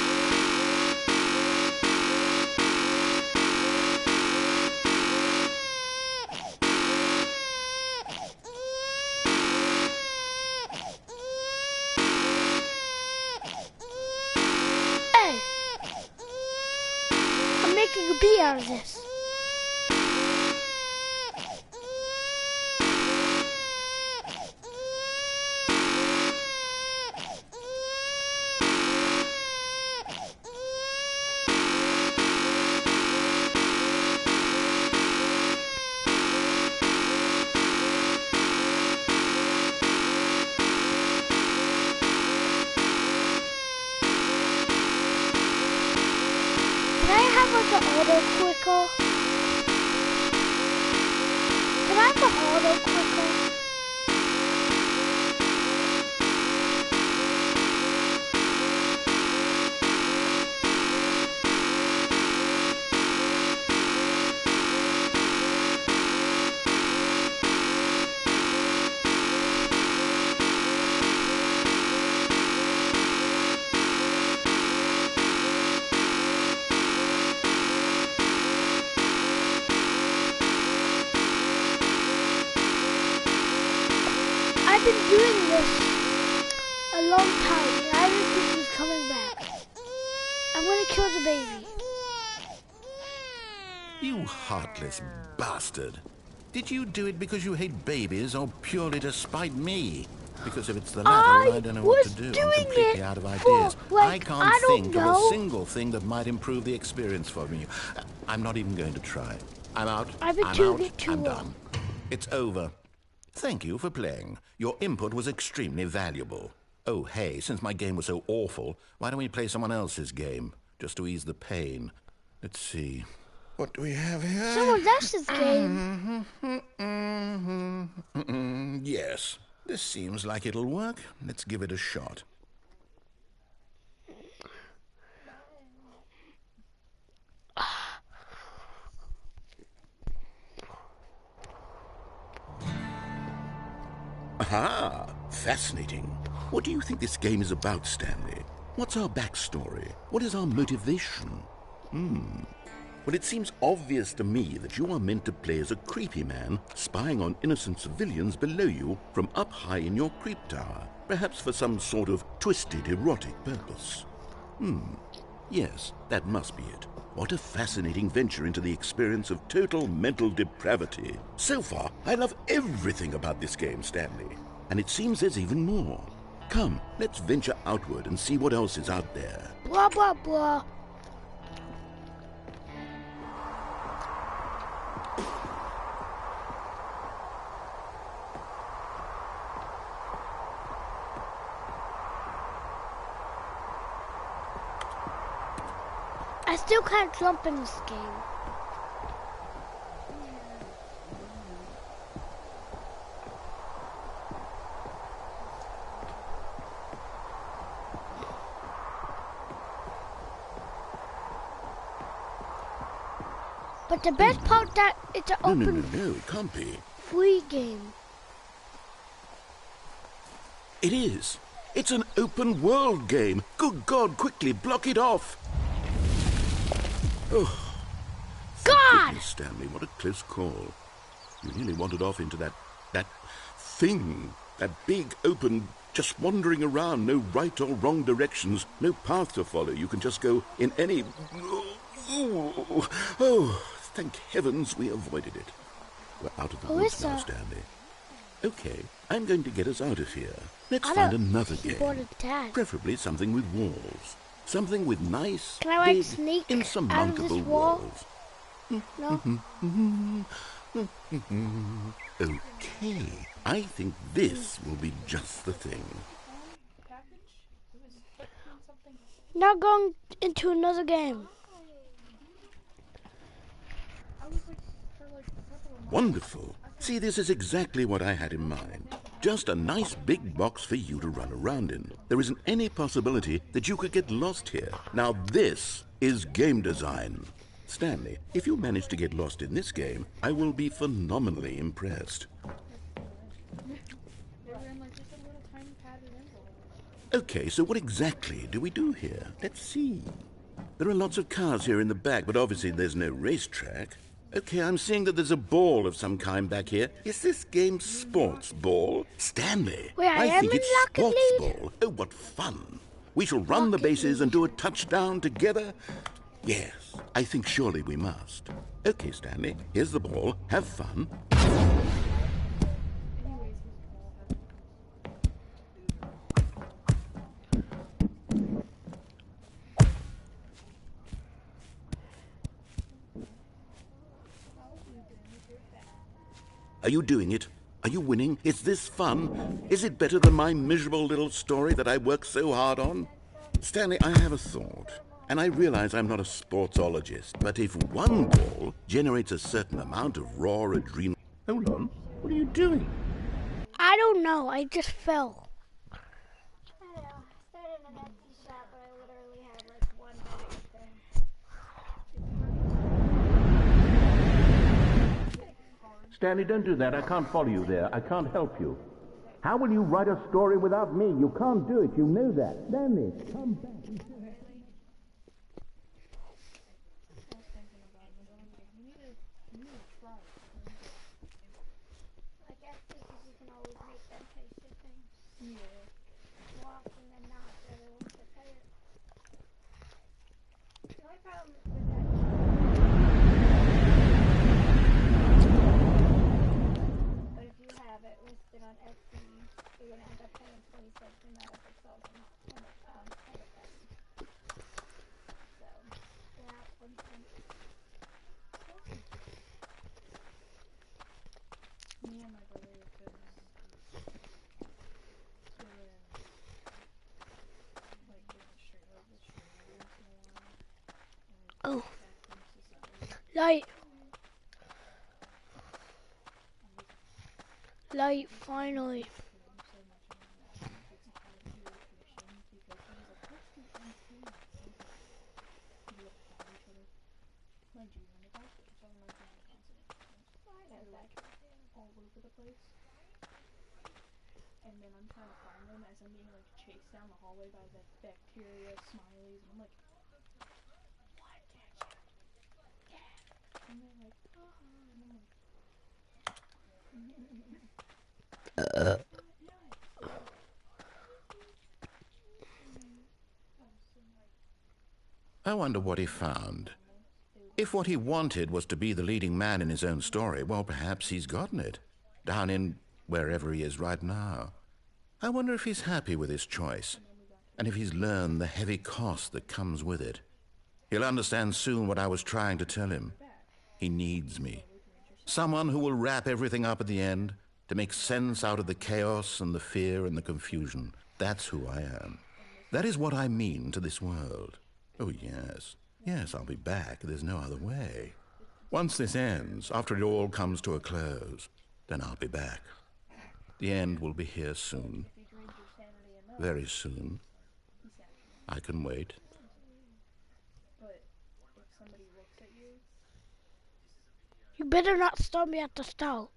Hey! I'm making a bee out of this. Can I have like an auto clicker? Can I have an auto clicker? I've been doing this a long time and I don't think he's coming back. I'm gonna kill the baby. You heartless bastard. Did you do it because you hate babies or purely to spite me? Because if it's the latter, I don't know what to do. I'm completely out of ideas. I can't think of a single thing that might improve the experience for me. I'm not even going to try. I'm out. I'm done. It's over. Thank you for playing. Your input was extremely valuable. Oh, hey, since my game was so awful, why don't we play someone else's game? Just to ease the pain. Let's see. What do we have here? Someone else's game. Yes, this seems like it'll work. Let's give it a shot. Aha! Fascinating. What do you think this game is about, Stanley? What's our backstory? What is our motivation? Well, it seems obvious to me that you are meant to play as a creepy man spying on innocent civilians below you from up high in your creep tower, perhaps for some sort of twisted erotic purpose. Yes, that must be it. What a fascinating venture into the experience of total mental depravity. So far, I love everything about this game, Stanley. And it seems there's even more. Come, let's venture outward and see what else is out there. Blah, blah, blah. I still can't jump in this game. But the best part that it's an open No, it can't be. free game. It is. It's an open world game. Good God, quickly block it off. Oh. God! Goodness, Stanley, what a close call. You nearly wandered off into that thing. That big, open, just wandering around, no right or wrong directions, no path to follow. You can just go in any... Oh, thank heavens we avoided it. We're out of the woods now, Stanley. Okay, I'm going to get us out of here. Let's find another game. Preferably something with walls. Something with nice, can I, big, sneak insurmountable out of this wall? walls. No? Okay, I think this will be just the thing. Now going into another game. Wonderful. See, this is exactly what I had in mind. Just a nice big box for you to run around in. There isn't any possibility that you could get lost here. Now this is game design. Stanley, if you manage to get lost in this game, I will be phenomenally impressed. Okay, so what exactly do we do here? Let's see. There are lots of cars here in the back, but obviously there's no racetrack. Okay, I'm seeing that there's a ball of some kind back here. Is this game sports ball? Stanley, Wait, I think am it's in Rocket sports League? ball. Oh, what fun. We shall run the bases and do a touchdown together. Yes, I think surely we must. Okay, Stanley, here's the ball. Have fun. Are you doing it? Are you winning? Is this fun? Is it better than my miserable little story that I worked so hard on? Stanley, I have a thought. And I realize I'm not a sportsologist, but if one ball generates a certain amount of raw adrenal... Hold on. What are you doing? I don't know. I just fell. Stanley, don't do that. I can't follow you there. I can't help you. How will you write a story without me? You can't do it. You know that. Stanley, come back. Light. Light, finally. And then I'm trying to find them as I'm being like chased down the hallway by the bacteria, smileys, and I'm like, why can't you? Yeah. And they're like, and I'm like, I wonder what he found. If what he wanted was to be the leading man in his own story, well, perhaps he's gotten it. Down in wherever he is right now. I wonder if he's happy with his choice, and if he's learned the heavy cost that comes with it. He'll understand soon what I was trying to tell him. He needs me. Someone who will wrap everything up at the end, to make sense out of the chaos and the fear and the confusion. That's who I am. That is what I mean to this world. Oh, yes. Yes, I'll be back. There's no other way. Once this ends, after it all comes to a close, then I'll be back. The end will be here soon. Very soon. I can wait. but if somebody looks at you, You better not stop me at the start.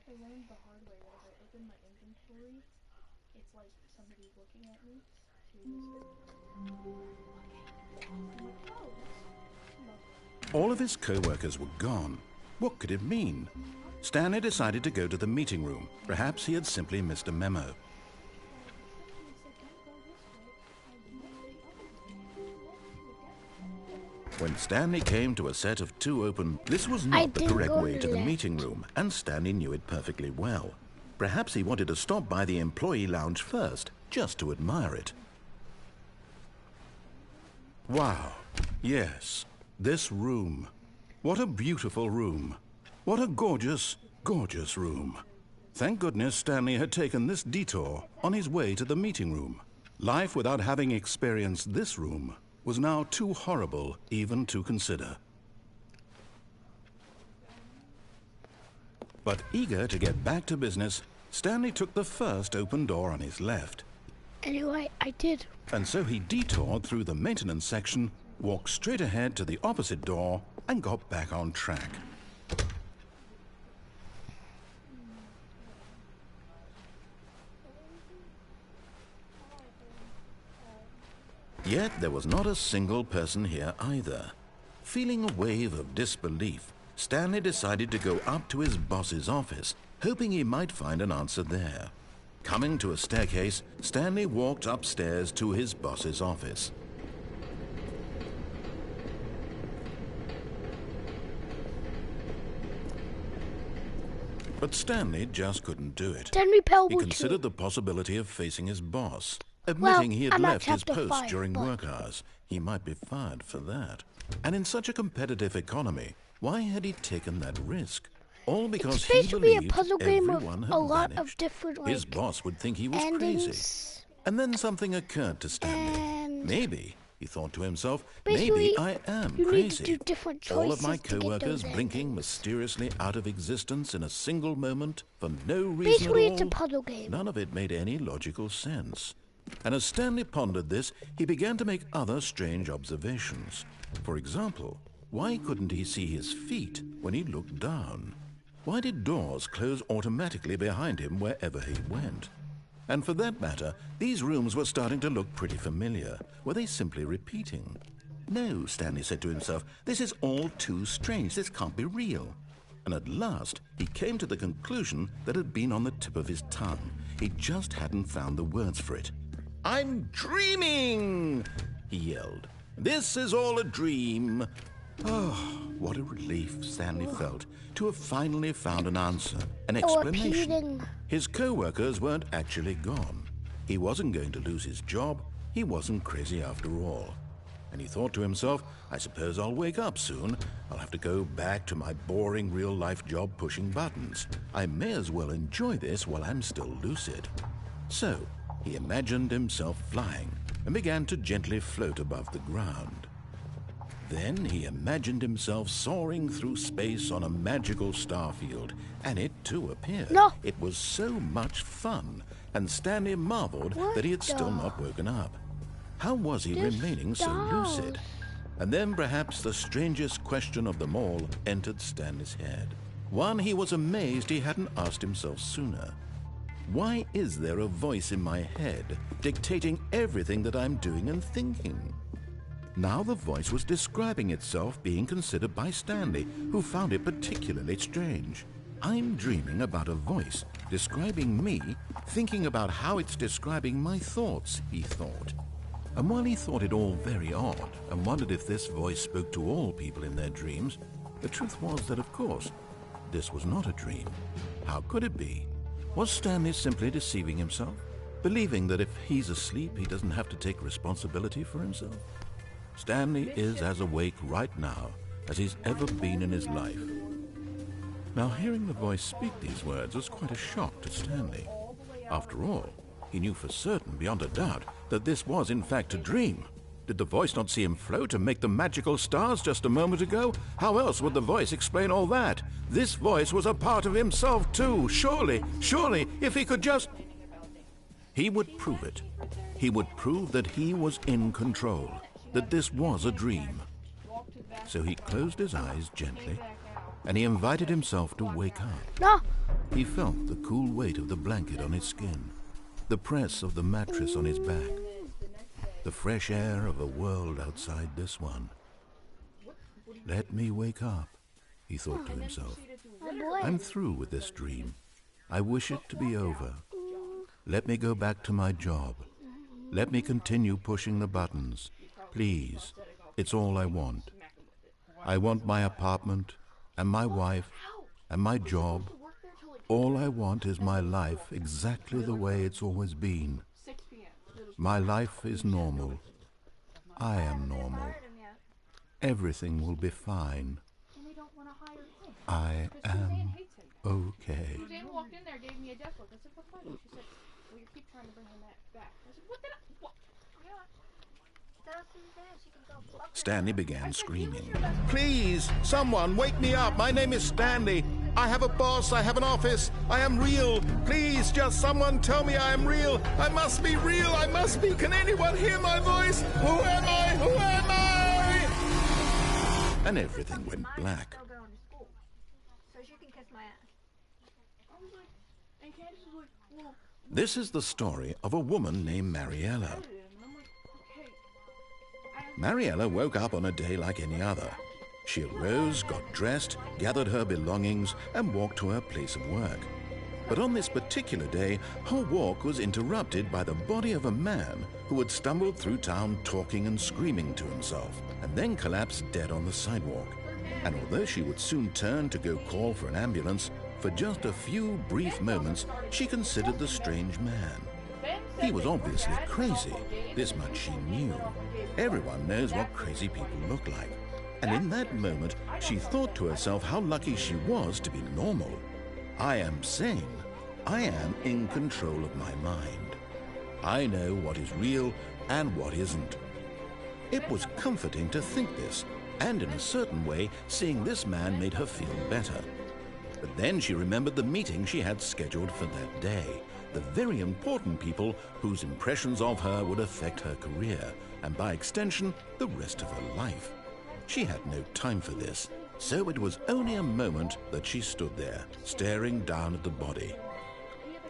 I learned the hard way that if I open my inventory, it's like somebody's looking at me. All of his co-workers were gone. What could it mean? Stanley decided to go to the meeting room. Perhaps he had simply missed a memo. When Stanley came to a set of 2 open, this was not the correct way to the meeting room, and Stanley knew it perfectly well. Perhaps he wanted to stop by the employee lounge first, just to admire it. Wow. Yes, this room. What a beautiful room. What a gorgeous, gorgeous room. Thank goodness Stanley had taken this detour on his way to the meeting room. Life without having experienced this room was now too horrible even to consider. But eager to get back to business, Stanley took the first open door on his left. Anyway, I did. And so he detoured through the maintenance section, walked straight ahead to the opposite door, and got back on track. Yet there was not a single person here either. Feeling a wave of disbelief, Stanley decided to go up to his boss's office, hoping he might find an answer there. Coming to a staircase, Stanley walked upstairs to his boss's office. But Stanley just couldn't do it. Stanley Parable He considered the possibility of facing his boss. Admitting Well, he had I'm at left his chapter post 5, during but- work hours. He might be fired for that. And in such a competitive economy, why had he taken that risk? All because It's he supposed to be a believed puzzle game of everyone had a lot vanished. of different His boss would think he was endings. crazy. And then something occurred to Stanley. And Maybe, he thought to himself, basically, maybe I am you need to crazy. do different All of my choices to get co-workers those blinking endings. mysteriously out of existence in a single moment for no reason Basically, at it's a all. puzzle game. None of it made any logical sense. And as Stanley pondered this, he began to make other strange observations. For example, why couldn't he see his feet when he looked down? Why did doors close automatically behind him wherever he went? And for that matter, these rooms were starting to look pretty familiar. Were they simply repeating? No, Stanley said to himself, this is all too strange. This can't be real. And at last, he came to the conclusion that had been on the tip of his tongue. He just hadn't found the words for it. I'm dreaming, he yelled. This is all a dream. Oh, what a relief Stanley felt to have finally found an answer, an explanation. Repeating. His co-workers weren't actually gone. He wasn't going to lose his job. He wasn't crazy after all. And he thought to himself, I suppose I'll wake up soon. I'll have to go back to my boring real-life job pushing buttons. I may as well enjoy this while I'm still lucid. So, he imagined himself flying and began to gently float above the ground. Then he imagined himself soaring through space on a magical star field, and it too appeared. No. It was so much fun, and Stanley marveled What that he had still the- not woken up. How was he This remaining so does. lucid? And then perhaps the strangest question of them all entered Stanley's head. One he was amazed he hadn't asked himself sooner. Why is there a voice in my head dictating everything that I'm doing and thinking? Now the voice was describing itself being considered by Stanley, who found it particularly strange. I'm dreaming about a voice describing me, thinking about how it's describing my thoughts, he thought. And while he thought it all very odd and wondered if this voice spoke to all people in their dreams, the truth was that, of course, this was not a dream. How could it be? Was Stanley simply deceiving himself, believing that if he's asleep, he doesn't have to take responsibility for himself? Stanley is as awake right now as he's ever been in his life. Now, hearing the voice speak these words was quite a shock to Stanley. After all, he knew for certain, beyond a doubt, that this was in fact a dream. Did the voice not see him float and make the magical stars just a moment ago? How else would the voice explain all that? This voice was a part of himself too. Surely, if he could just... He would prove it. He would prove that he was in control, that this was a dream. So he closed his eyes gently, and he invited himself to wake up. No. He felt the cool weight of the blanket on his skin, the press of the mattress on his back, the fresh air of a world outside this one. Let me wake up, he thought to himself. Oh boy. I'm through with this dream. I wish it to be over. Let me go back to my job. Let me continue pushing the buttons. Please, it's all I want. I want my apartment and my wife and my job. All I want is my life exactly the way it's always been. My life is normal. I am normal. Everything will be fine. I am okay. Suzanne walked in there, gave me a death look. I said, what's funny? She said, well, you keep trying to bring him back. I said, what did I... What? Stanley began screaming. Please, someone, wake me up. My name is Stanley. I have a boss. I have an office. I am real. Please, just someone tell me I am real. I must be real. I must be. Can anyone hear my voice? Who am I? Who am I? And everything went black. This is the story of a woman named Mariella. Mariella woke up on a day like any other. She arose, got dressed, gathered her belongings, and walked to her place of work. But on this particular day, her walk was interrupted by the body of a man who had stumbled through town talking and screaming to himself, and then collapsed dead on the sidewalk. And although she would soon turn to go call for an ambulance, for just a few brief moments, she considered the strange man. He was obviously crazy. This much she knew. Everyone knows what crazy people look like. And in that moment, she thought to herself how lucky she was to be normal. I am sane. I am in control of my mind. I know what is real and what isn't. It was comforting to think this, and in a certain way, seeing this man made her feel better. But then she remembered the meeting she had scheduled for that day. The very important people whose impressions of her would affect her career, and by extension, the rest of her life. She had no time for this, so it was only a moment that she stood there, staring down at the body.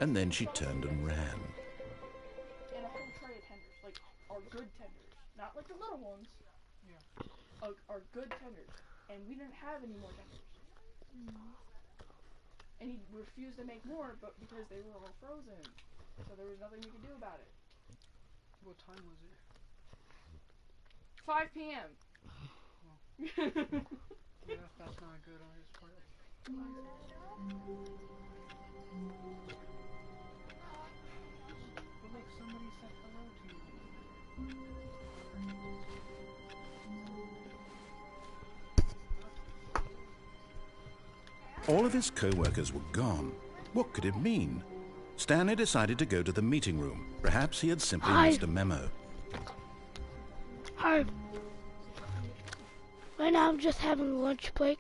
And then she turned and ran. And a whole tray of tenders, like our good tenders, not like the little ones. Yeah. Our good tenders, and we didn't have any more tenders. And he refused to make more, but because they were all frozen, so there was nothing we could do about it. What time was it? 5 p.m. Yeah, that's not good on his part. But look, somebody said hello to you. All of his co-workers were gone. What could it mean? Stanley decided to go to the meeting room. Perhaps he had simply missed a memo. Hi. Right now I'm just having a lunch break.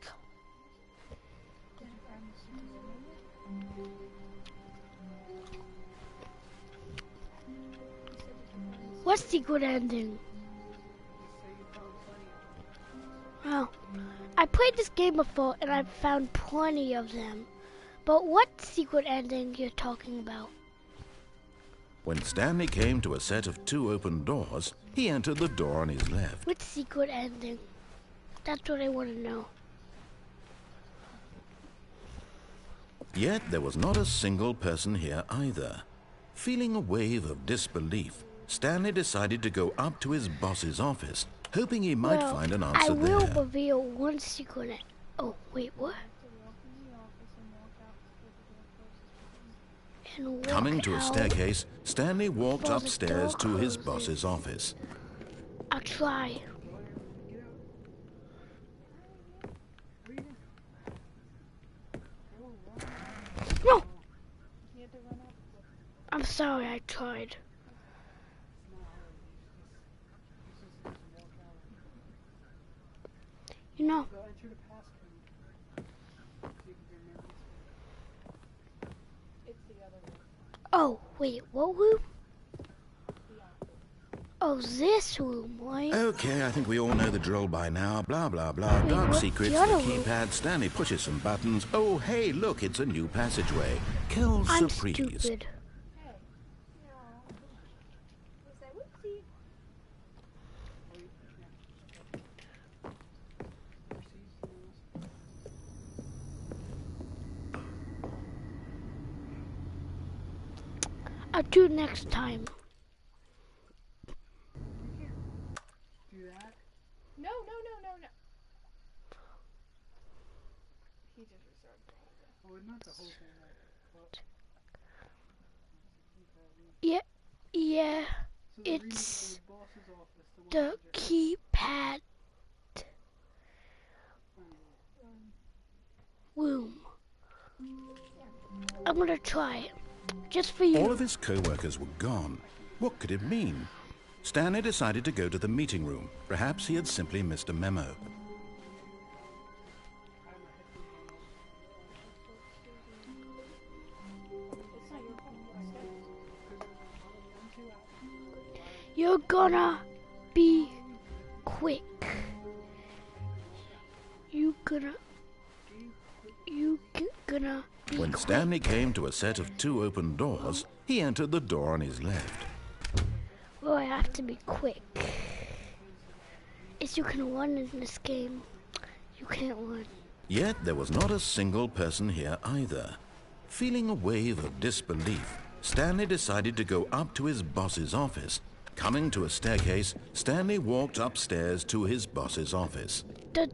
What secret ending? Well, I played this game before and I've found plenty of them. But what secret ending you're talking about? When Stanley came to a set of 2 open doors, he entered the door on his left. Which secret ending? That's what I want to know. Yet there was not a single person here either. Feeling a wave of disbelief, Stanley decided to go up to his boss's office, hoping he might find an answer there. I will reveal one secret. Oh, wait, what? Coming to a staircase, Stanley walked upstairs to his boss's office. I'll try. No! I'm sorry, I tried. You know. Oh, wait, what room? Oh, this room, right? Okay, I think we all know the drill by now. Blah, blah, blah. Wait, Dark what's secrets, the the other room? keypad. Stanley pushes some buttons. Oh, hey, look, it's a new passageway. Kill I'm surprise. stupid. I'll do it next time. Do that? No. He just restarted the whole thing. Oh, not the whole thing. Like, Yeah, so the it's boss's office, the one the that keypad room. I'm gonna try it, just for you. All of his co-workers were gone. What could it mean? Stanley decided to go to the meeting room. Perhaps he had simply missed a memo. You're gonna be quick. You gonna be When quick. Stanley came to a set of 2 open doors, he entered the door on his left. Well, I have to be quick. If you can run in this game, you can't run. Yet there was not a single person here either. Feeling a wave of disbelief, Stanley decided to go up to his boss's office. Coming to a staircase, Stanley walked upstairs to his boss's office. The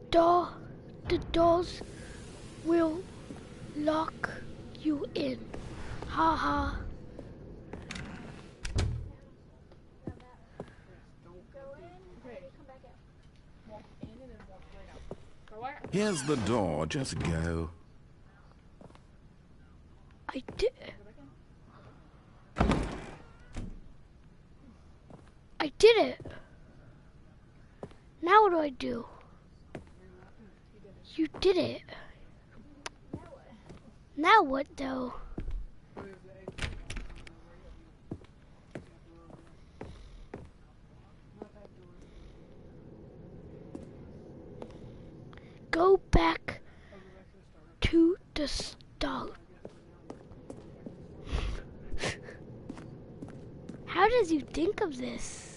doors will lock you in. Ha ha. Here's the door, just go. I did. I did it. Now what do I do? You did it. Now what though? Go back to the start. How does you think of this?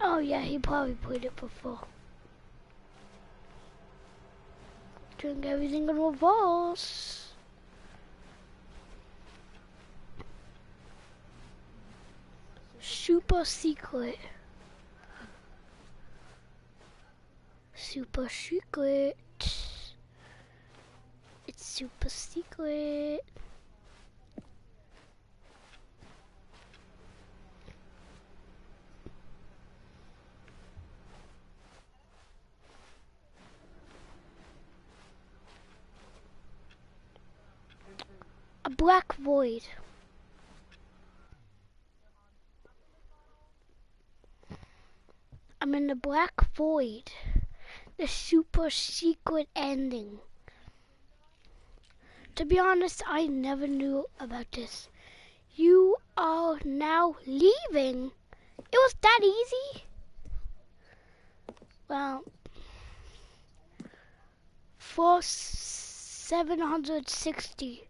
Oh yeah, he probably played it before. Doing everything in reverse. Super secret. Super secret. It's super secret. black void. I'm in the black void. The super secret ending. To be honest, I never knew about this. You are now leaving. It was that easy? Well, for 760.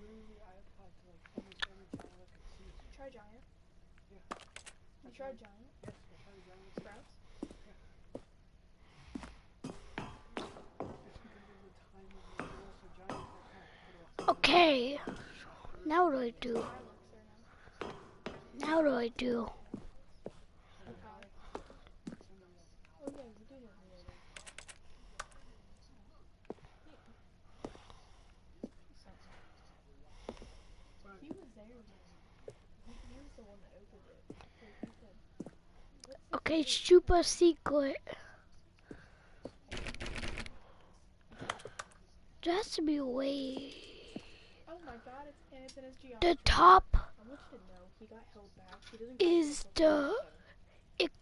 I applied to like almost every job I could see. Try giant. Yeah. You tried giant? Yes, I tried giant. Sprouts? It's because of the time of the year, so giants I can't put off. Okay. Now what do I do? Fireworks there now. Now what do I do? Oh yeah, you did it later. He was there when he was the one that opened it. So he said, Okay, super secret. There has to be a way. oh my god, it's in his geometry. The top I want you to know he got held back. He doesn't is the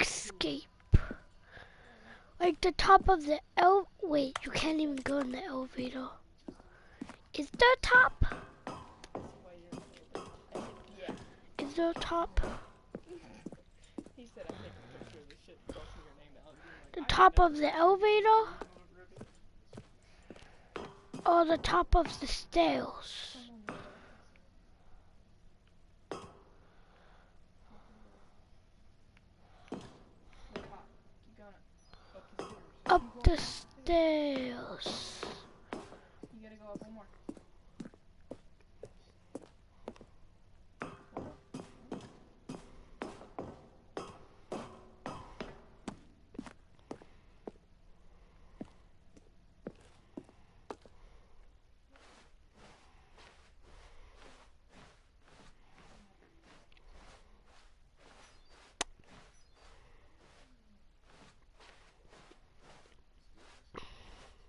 escape. Like the top of the wait, you can't even go in the elevator. Is there a top? Is there a top? He said, I take a picture of this shit and crossing your name out. The top of the elevator? Or the top of the stairs? Up the stairs. You gotta go up one more.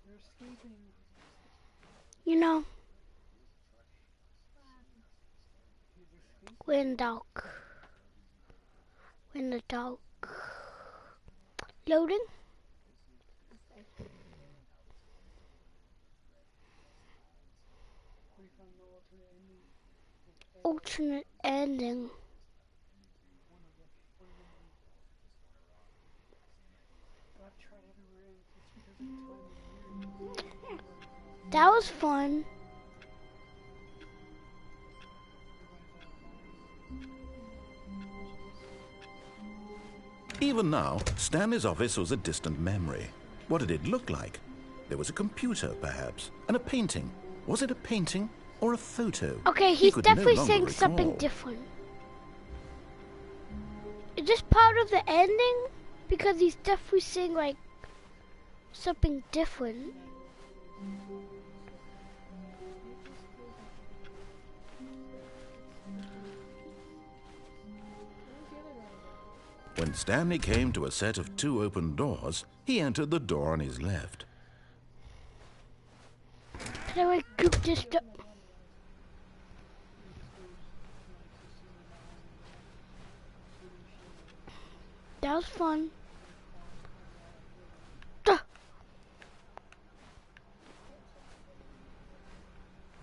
They're escaping. You know, He's escaping. when the dog loading. We found the alternate ending. Alternate ending. I've tried everywhere, and it's because of the time of year. That was fun. Even now, Stanley's office was a distant memory. What did it look like? There was a computer, perhaps, and a painting. Was it a painting or a photo? Okay, He he's could no definitely longer saying something recall. different. Is this part of the ending? Because he's definitely saying like something different. When Stanley came to a set of 2 open doors, he entered the door on his left. Can I like group this up? That was fun. Duh.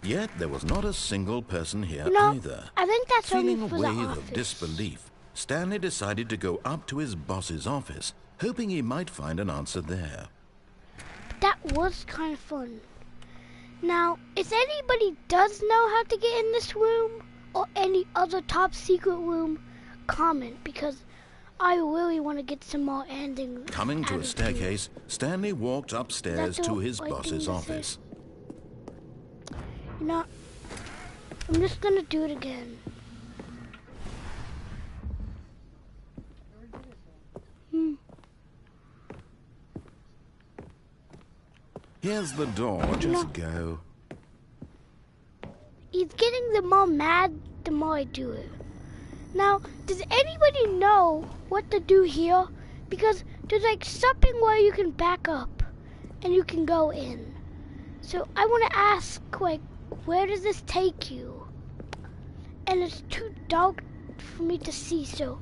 Yet there was not a single person here No, either. I think that's Feeling only a for the wave office. of disbelief, Stanley decided to go up to his boss's office, hoping he might find an answer there. That was kind of fun. Now, if anybody does know how to get in this room or any other top secret room, comment because I really want to get some more endings. Coming to out a of staircase, Stanley walked upstairs That's to the his right thing boss's to say. office. You know, I'm just gonna do it again. Here's the door. Just go. He's getting the more mad the more I do it. Now, does anybody know what to do here? Because there's like something where you can back up and you can go in. So I want to ask, like, where does this take you? And it's too dark for me to see, so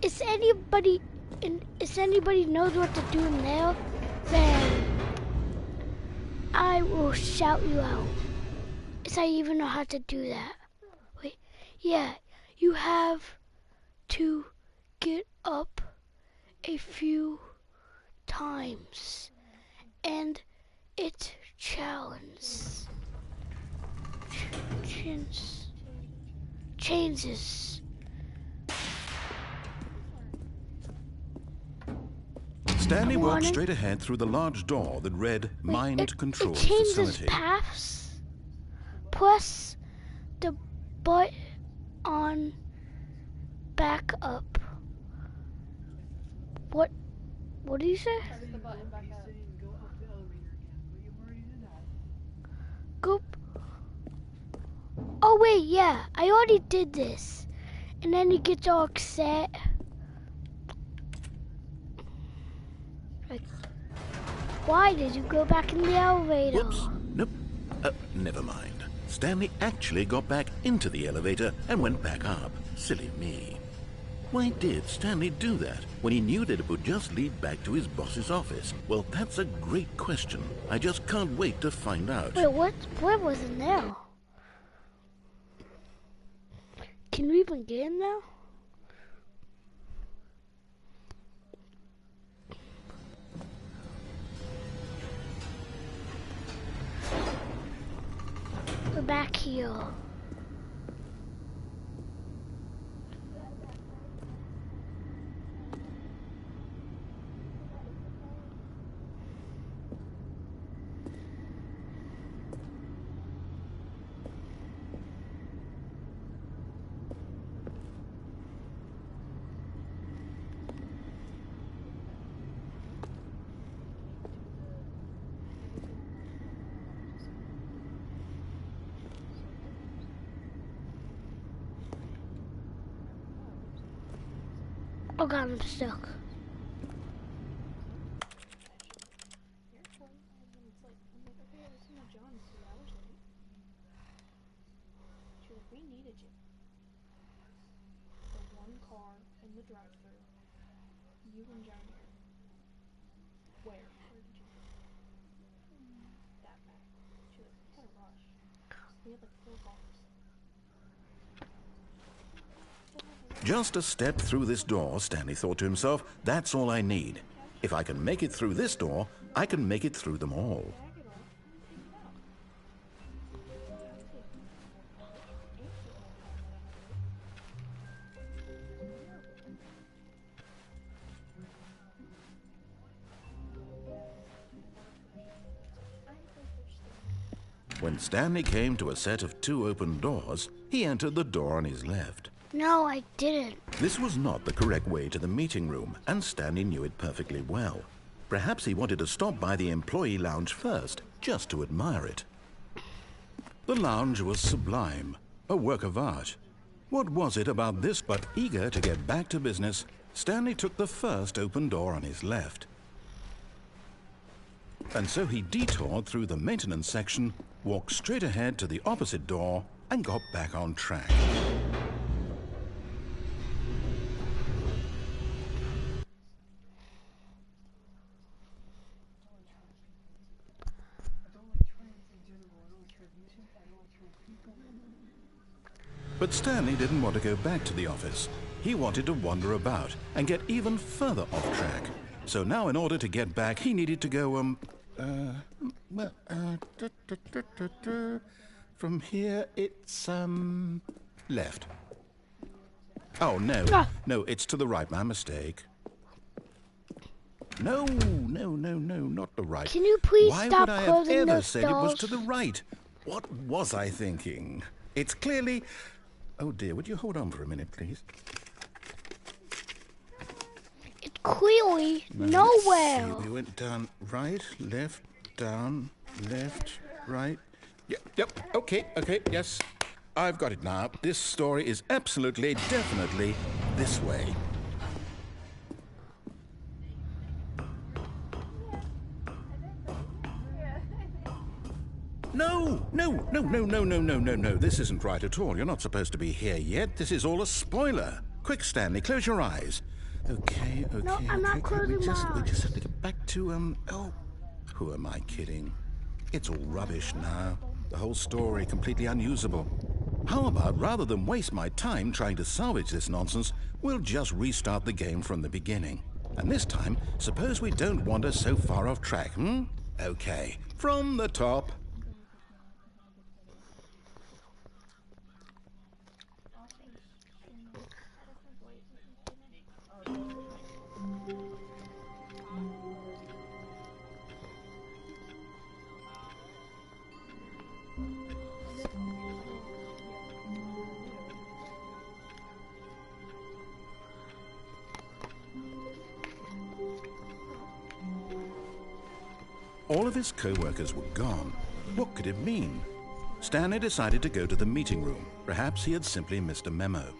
if anybody knows what to do in there, then I will shout you out. If I even know how to do that. Wait, yeah, you have to get up a few times, and it changes. Stanley walked straight ahead through the large door that read Mind Control It changes Facility. paths. Press the button on back up. What do you say? Press the button back up. Go up the elevator again, but you already did that. Go. Oh wait, yeah, I already did this. And then he gets all upset. Like, why did you go back in the elevator? Whoops. Nope. Never mind. Stanley actually got back into the elevator and went back up. Silly me. Why did Stanley do that when he knew that it would just lead back to his boss's office? Well, that's a great question. I just can't wait to find out. Wait, what was in there? Can we even get in now? We're back here. Oh god, I'm stuck. It's like, okay, listen to John 2 hours late. She's like, we needed you. The one car in the drive-thru. You and John here. Where? Where did you go? That back. She's like, we had a rush. We had like 4 cars. Just a step through this door, Stanley thought to himself, that's all I need. If I can make it through this door, I can make it through them all. When Stanley came to a set of 2 open doors, he entered the door on his left. No, I didn't. This was not the correct way to the meeting room, and Stanley knew it perfectly well. Perhaps he wanted to stop by the employee lounge first, just to admire it. The lounge was sublime, a work of art. What was it about this? But eager to get back to business, Stanley took the first open door on his left. And so he detoured through the maintenance section, walked straight ahead to the opposite door, and got back on track. But Stanley didn't want to go back to the office. He wanted to wander about and get even further off track. So now in order to get back, he needed to go, from here it's, left. Oh, no. No, it's to the right. My mistake. No, not the right. Can you please Why stop would I have closing ever those said it was doors? to the right? What was I thinking? It's clearly... Oh dear, would you hold on for a minute, please? It's clearly Now, let's nowhere. see, we went down right, left, down, left, right. Yep, okay, yes. I've got it now. This story is absolutely, definitely this way. No. This isn't right at all. You're not supposed to be here yet. This is all a spoiler. Quick, Stanley, close your eyes. Okay. No, I'm not closing my eyes. We just have to get back to, who am I kidding? It's all rubbish now. The whole story completely unusable. How about, rather than waste my time trying to salvage this nonsense, we'll just restart the game from the beginning. And this time, suppose we don't wander so far off track, Okay, from the top. All of his co-workers were gone. What could it mean? Stanley decided to go to the meeting room. Perhaps he had simply missed a memo.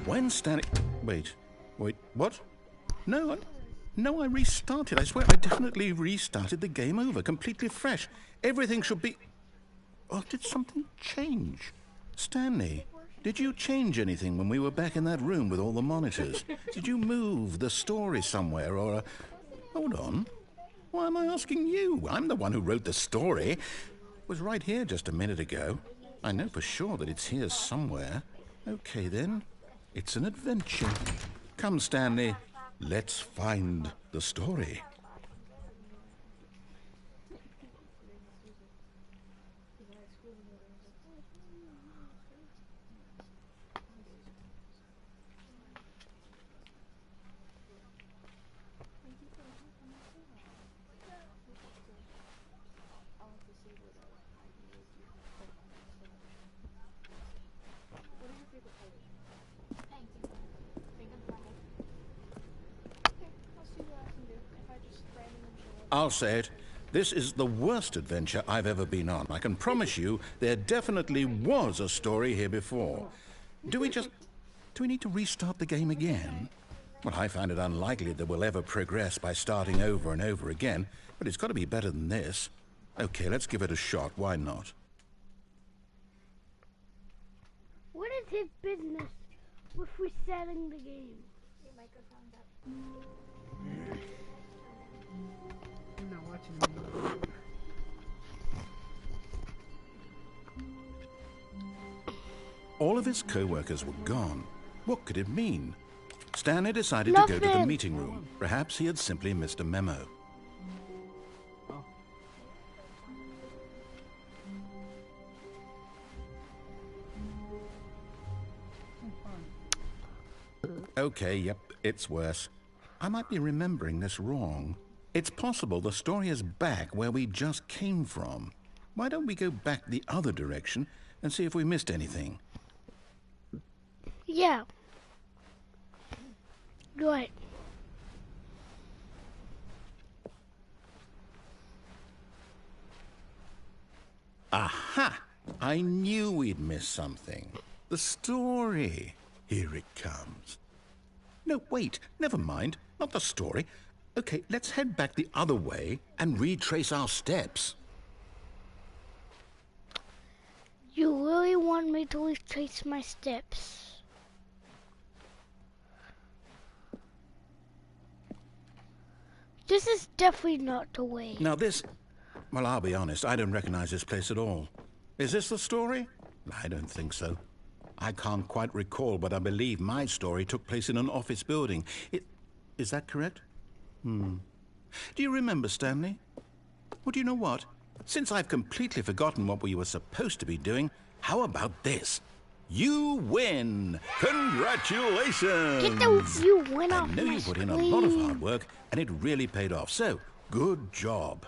When Stanley... Wait, what? No, I restarted. I swear I definitely restarted the game over, completely fresh. Everything should be... Oh, did something change? Stanley, did you change anything when we were back in that room with all the monitors? Did you move the story somewhere or... Hold on. Why am I asking you? I'm the one who wrote the story. It was right here just a minute ago. I know for sure that it's here somewhere. Okay, then. It's an adventure. Come, Stanley. Let's find the story. I'll say it. This is the worst adventure I've ever been on. I can promise you there definitely was a story here before. Do we need to restart the game again? Well, I find it unlikely that we'll ever progress by starting over and over again, but it's got to be better than this. Okay, let's give it a shot. Why not? What is his business with resetting the game? Your microphone's up. I'm not watching the movie. All of his co-workers were gone. What could it mean? Stanley decided to go to the meeting room. Perhaps he had simply missed a memo. Okay, yep, it's worse. I might be remembering this wrong. It's possible the story is back where we just came from. Why don't we go back the other direction and see if we missed anything? Yeah. Right. Aha! I knew we'd missed something. The story. Here it comes. No, wait, never mind. Not the story. Okay, let's head back the other way and retrace our steps. You really want me to retrace my steps? This is definitely not the way. Now well, I'll be honest, I don't recognize this place at all. Is this the story? I don't think so. I can't quite recall, but I believe my story took place in an office building. Is that correct? Do you remember, Stanley? Well, do you know what? Since I've completely forgotten what we were supposed to be doing, how about this? You win! Congratulations! Get the you win I off know my you put in a screen. lot of hard work, and it really paid off. So, good job.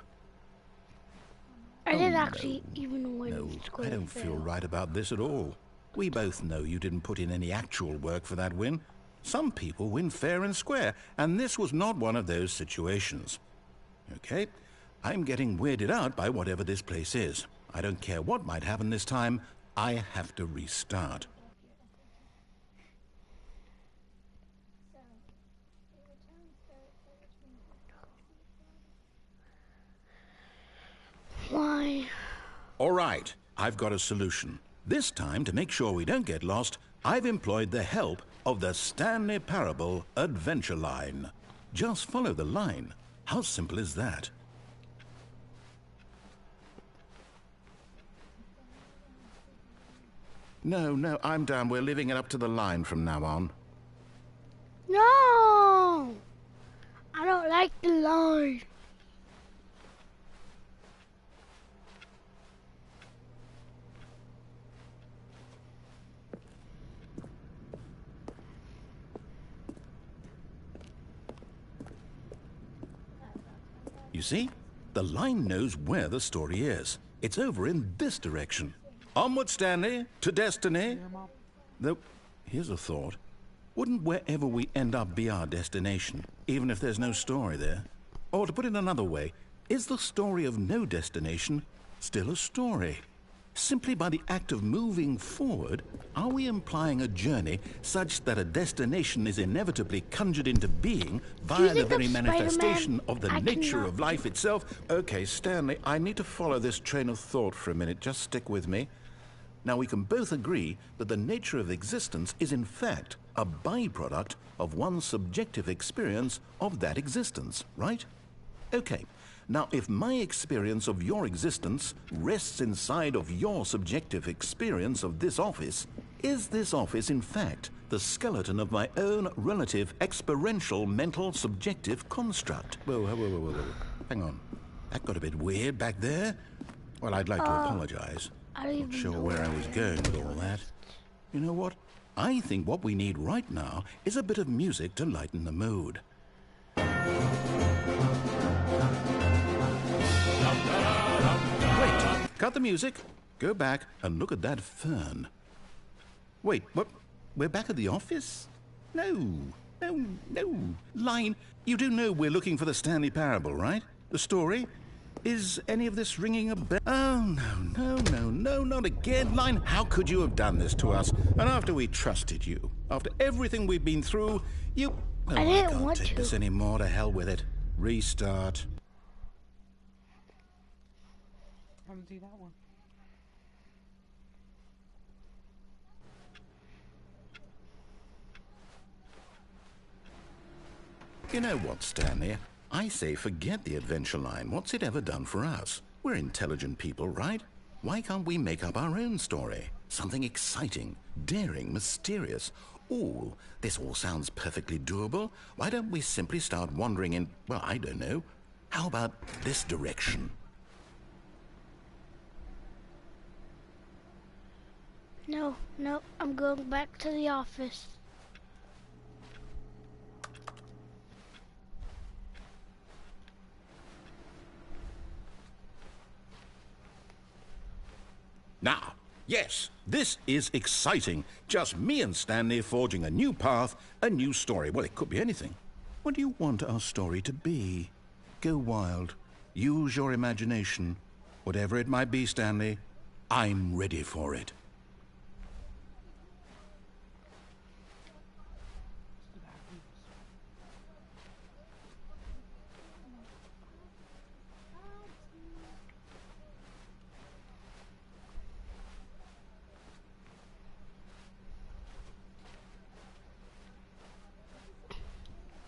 I didn't actually even win. No, Square I don't feel Fail. right about this at all. We both know you didn't put in any actual work for that win. Some people win fair and square, and this was not one of those situations. Okay, I'm getting weirded out by whatever this place is. I don't care what might happen this time. I have to restart. Why? All right, I've got a solution. This time, to make sure we don't get lost, I've employed the help of the Stanley Parable Adventure Line. Just follow the line. How simple is that? No, I'm down. We're leaving it up to the line from now on. No! I don't like the line. You see? The line knows where the story is. It's over in this direction. Onward, Stanley, to destiny. Though, here's a thought. Wouldn't wherever we end up be our destination, even if there's no story there? Or to put it another way, is the story of no destination still a story? Simply by the act of moving forward, are we implying a journey such that a destination is inevitably conjured into being via the think very of manifestation Spider-Man? of the I nature cannot. of life itself? Okay, Stanley, I need to follow this train of thought for a minute. Just stick with me. Now, we can both agree that the nature of existence is in fact a byproduct of one's subjective experience of that existence, right? Okay. Now, if my experience of your existence rests inside of your subjective experience of this office, is this office, in fact, the skeleton of my own relative experiential mental subjective construct? Whoa. Hang on. That got a bit weird back there. Well, I'd like to apologize. I don't even Not sure know where I was going with all that. You know what? I think what we need right now is a bit of music to lighten the mood. Wait, cut the music, go back and look at that fern. Wait, what? We're back at the office? No. Line, you do know we're looking for the Stanley Parable, right? The story? Is any of this ringing a bell? Oh, no, not again. Line, how could you have done this to us? And after we trusted you, after everything we've been through, you... Oh, I didn't can't want take to. this anymore. To hell with it. Restart. I haven't seen that one. You know what, Stanley? I say forget the adventure line. What's it ever done for us? We're intelligent people, right? Why can't we make up our own story? Something exciting, daring, mysterious. Ooh, this all sounds perfectly doable. Why don't we simply start wandering in, well, I don't know. How about this direction? No, I'm going back to the office. Now, yes, this is exciting. Just me and Stanley forging a new path, a new story. Well, it could be anything. What do you want our story to be? Go wild. Use your imagination. Whatever it might be, Stanley, I'm ready for it.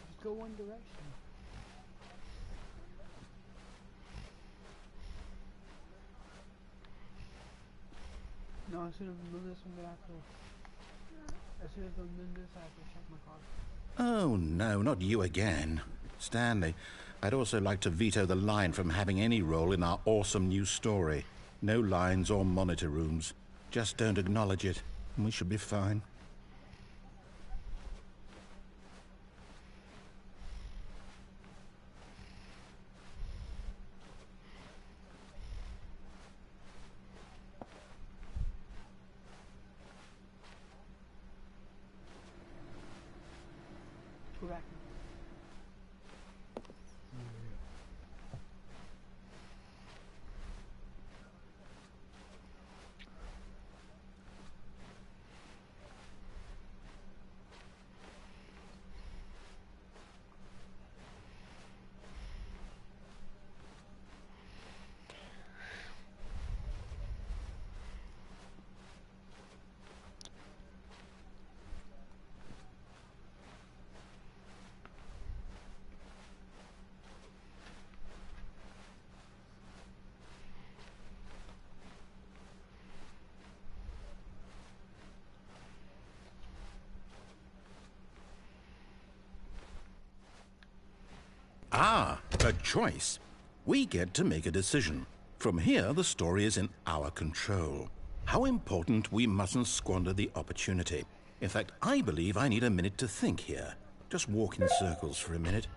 Just go one direction. No, I should have done this one after. I should have done this after check my car. Oh, no, not you again. Stanley, I'd also like to veto the line from having any role in our awesome new story. No lines or monitor rooms. Just don't acknowledge it. We should be fine. Go back. Ah, a choice. We get to make a decision. From here, the story is in our control. How important we mustn't squander the opportunity. In fact, I believe I need a minute to think here. Just walk in circles for a minute.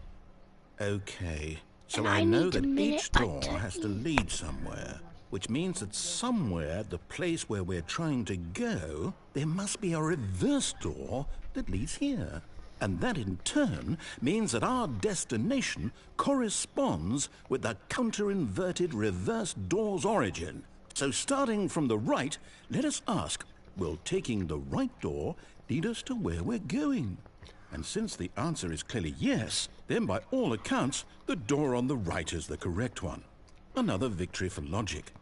Okay, so I know that each door has to lead somewhere, which means that somewhere at the place where we're trying to go, there must be a reverse door that leads here. And that in turn means that our destination corresponds with the counter-inverted reverse door's origin. So starting from the right, let us ask, will taking the right door lead us to where we're going? And since the answer is clearly yes, then by all accounts, the door on the right is the correct one. Another victory for logic.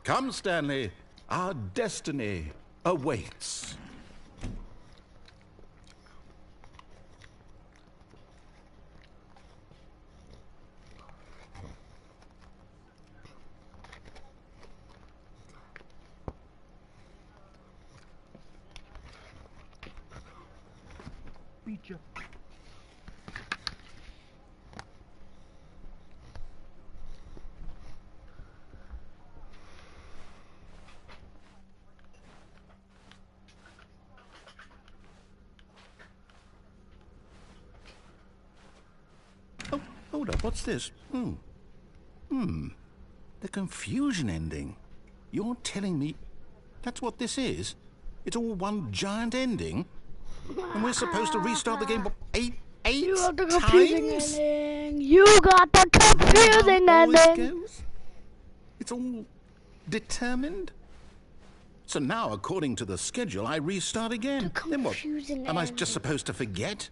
Come, Stanley, our destiny awaits. Beat you. Oh, hold up, what's this? The confusion ending. You're telling me that's what this is? It's all one giant ending? And we're supposed to restart the game eight You got the times? confusing ending. You got the confusing Always ending. goes? It's all determined? So now, according to the schedule, I restart again. The Then what? confusing Am I ending. just supposed to forget?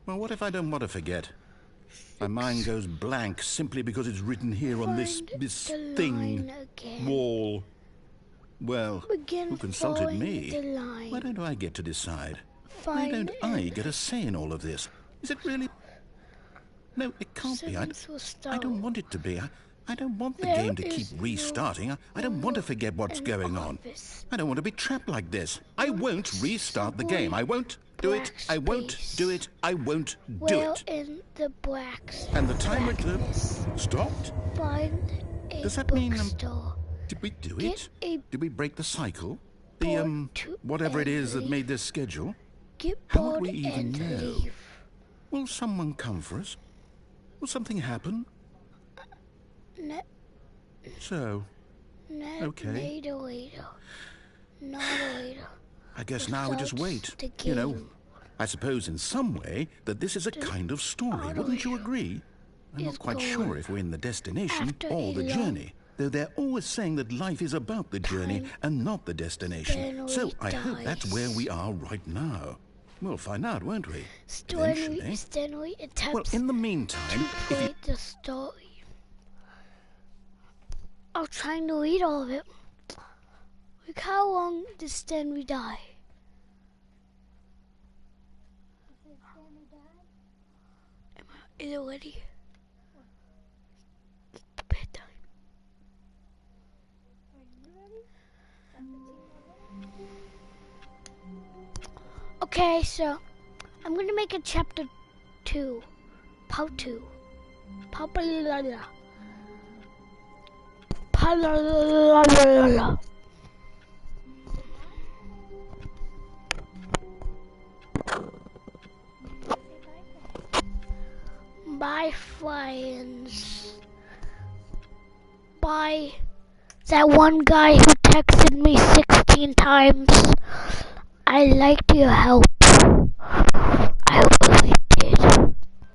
Well, what if I don't want to forget? My mind goes blank simply because it's written here on this Find the thing, line again. wall. Well, Begin who consulted following me? the line. Why don't I get to decide? Why Find don't I it. get a say in all of this? Is it really? No, it can't be. Sentence will start. I don't want it to be. I don't want the There game to keep is no restarting. I don't want to forget what's an going on. office. I don't want to be trapped like this. I won't restart the game. I won't do it. I won't do it. I won't do Well, it. in the blacks. And the timer blackness, stopped? find a Does that mean, bookstore. Did we do Get it? a Did we break the cycle? board to Whatever it is that leave. made this schedule? Get How would bored we even and know? leave. Will someone come for us? Will something happen? Ne- So, okay. Later. Not later. I guess now we just wait. The You know, game I suppose in some way that this is a kind of story, wouldn't you agree? I'm is not quite going sure if we're in the destination after or a the long journey. Though they're always saying that life is about the journey and not the destination. Stanley So I hope that's dies. where we are right now. We'll find out, won't we? Stanley Well, attempts in the meantime, to if you... play the story. I'm trying to read all of it. Like, how long did Stanley die? Is it ready? It's bedtime. Okay, so I'm gonna make a chapter 2, part 2. Papalalala. Palalala. friends. By that one guy who texted me 16 times. I liked your help.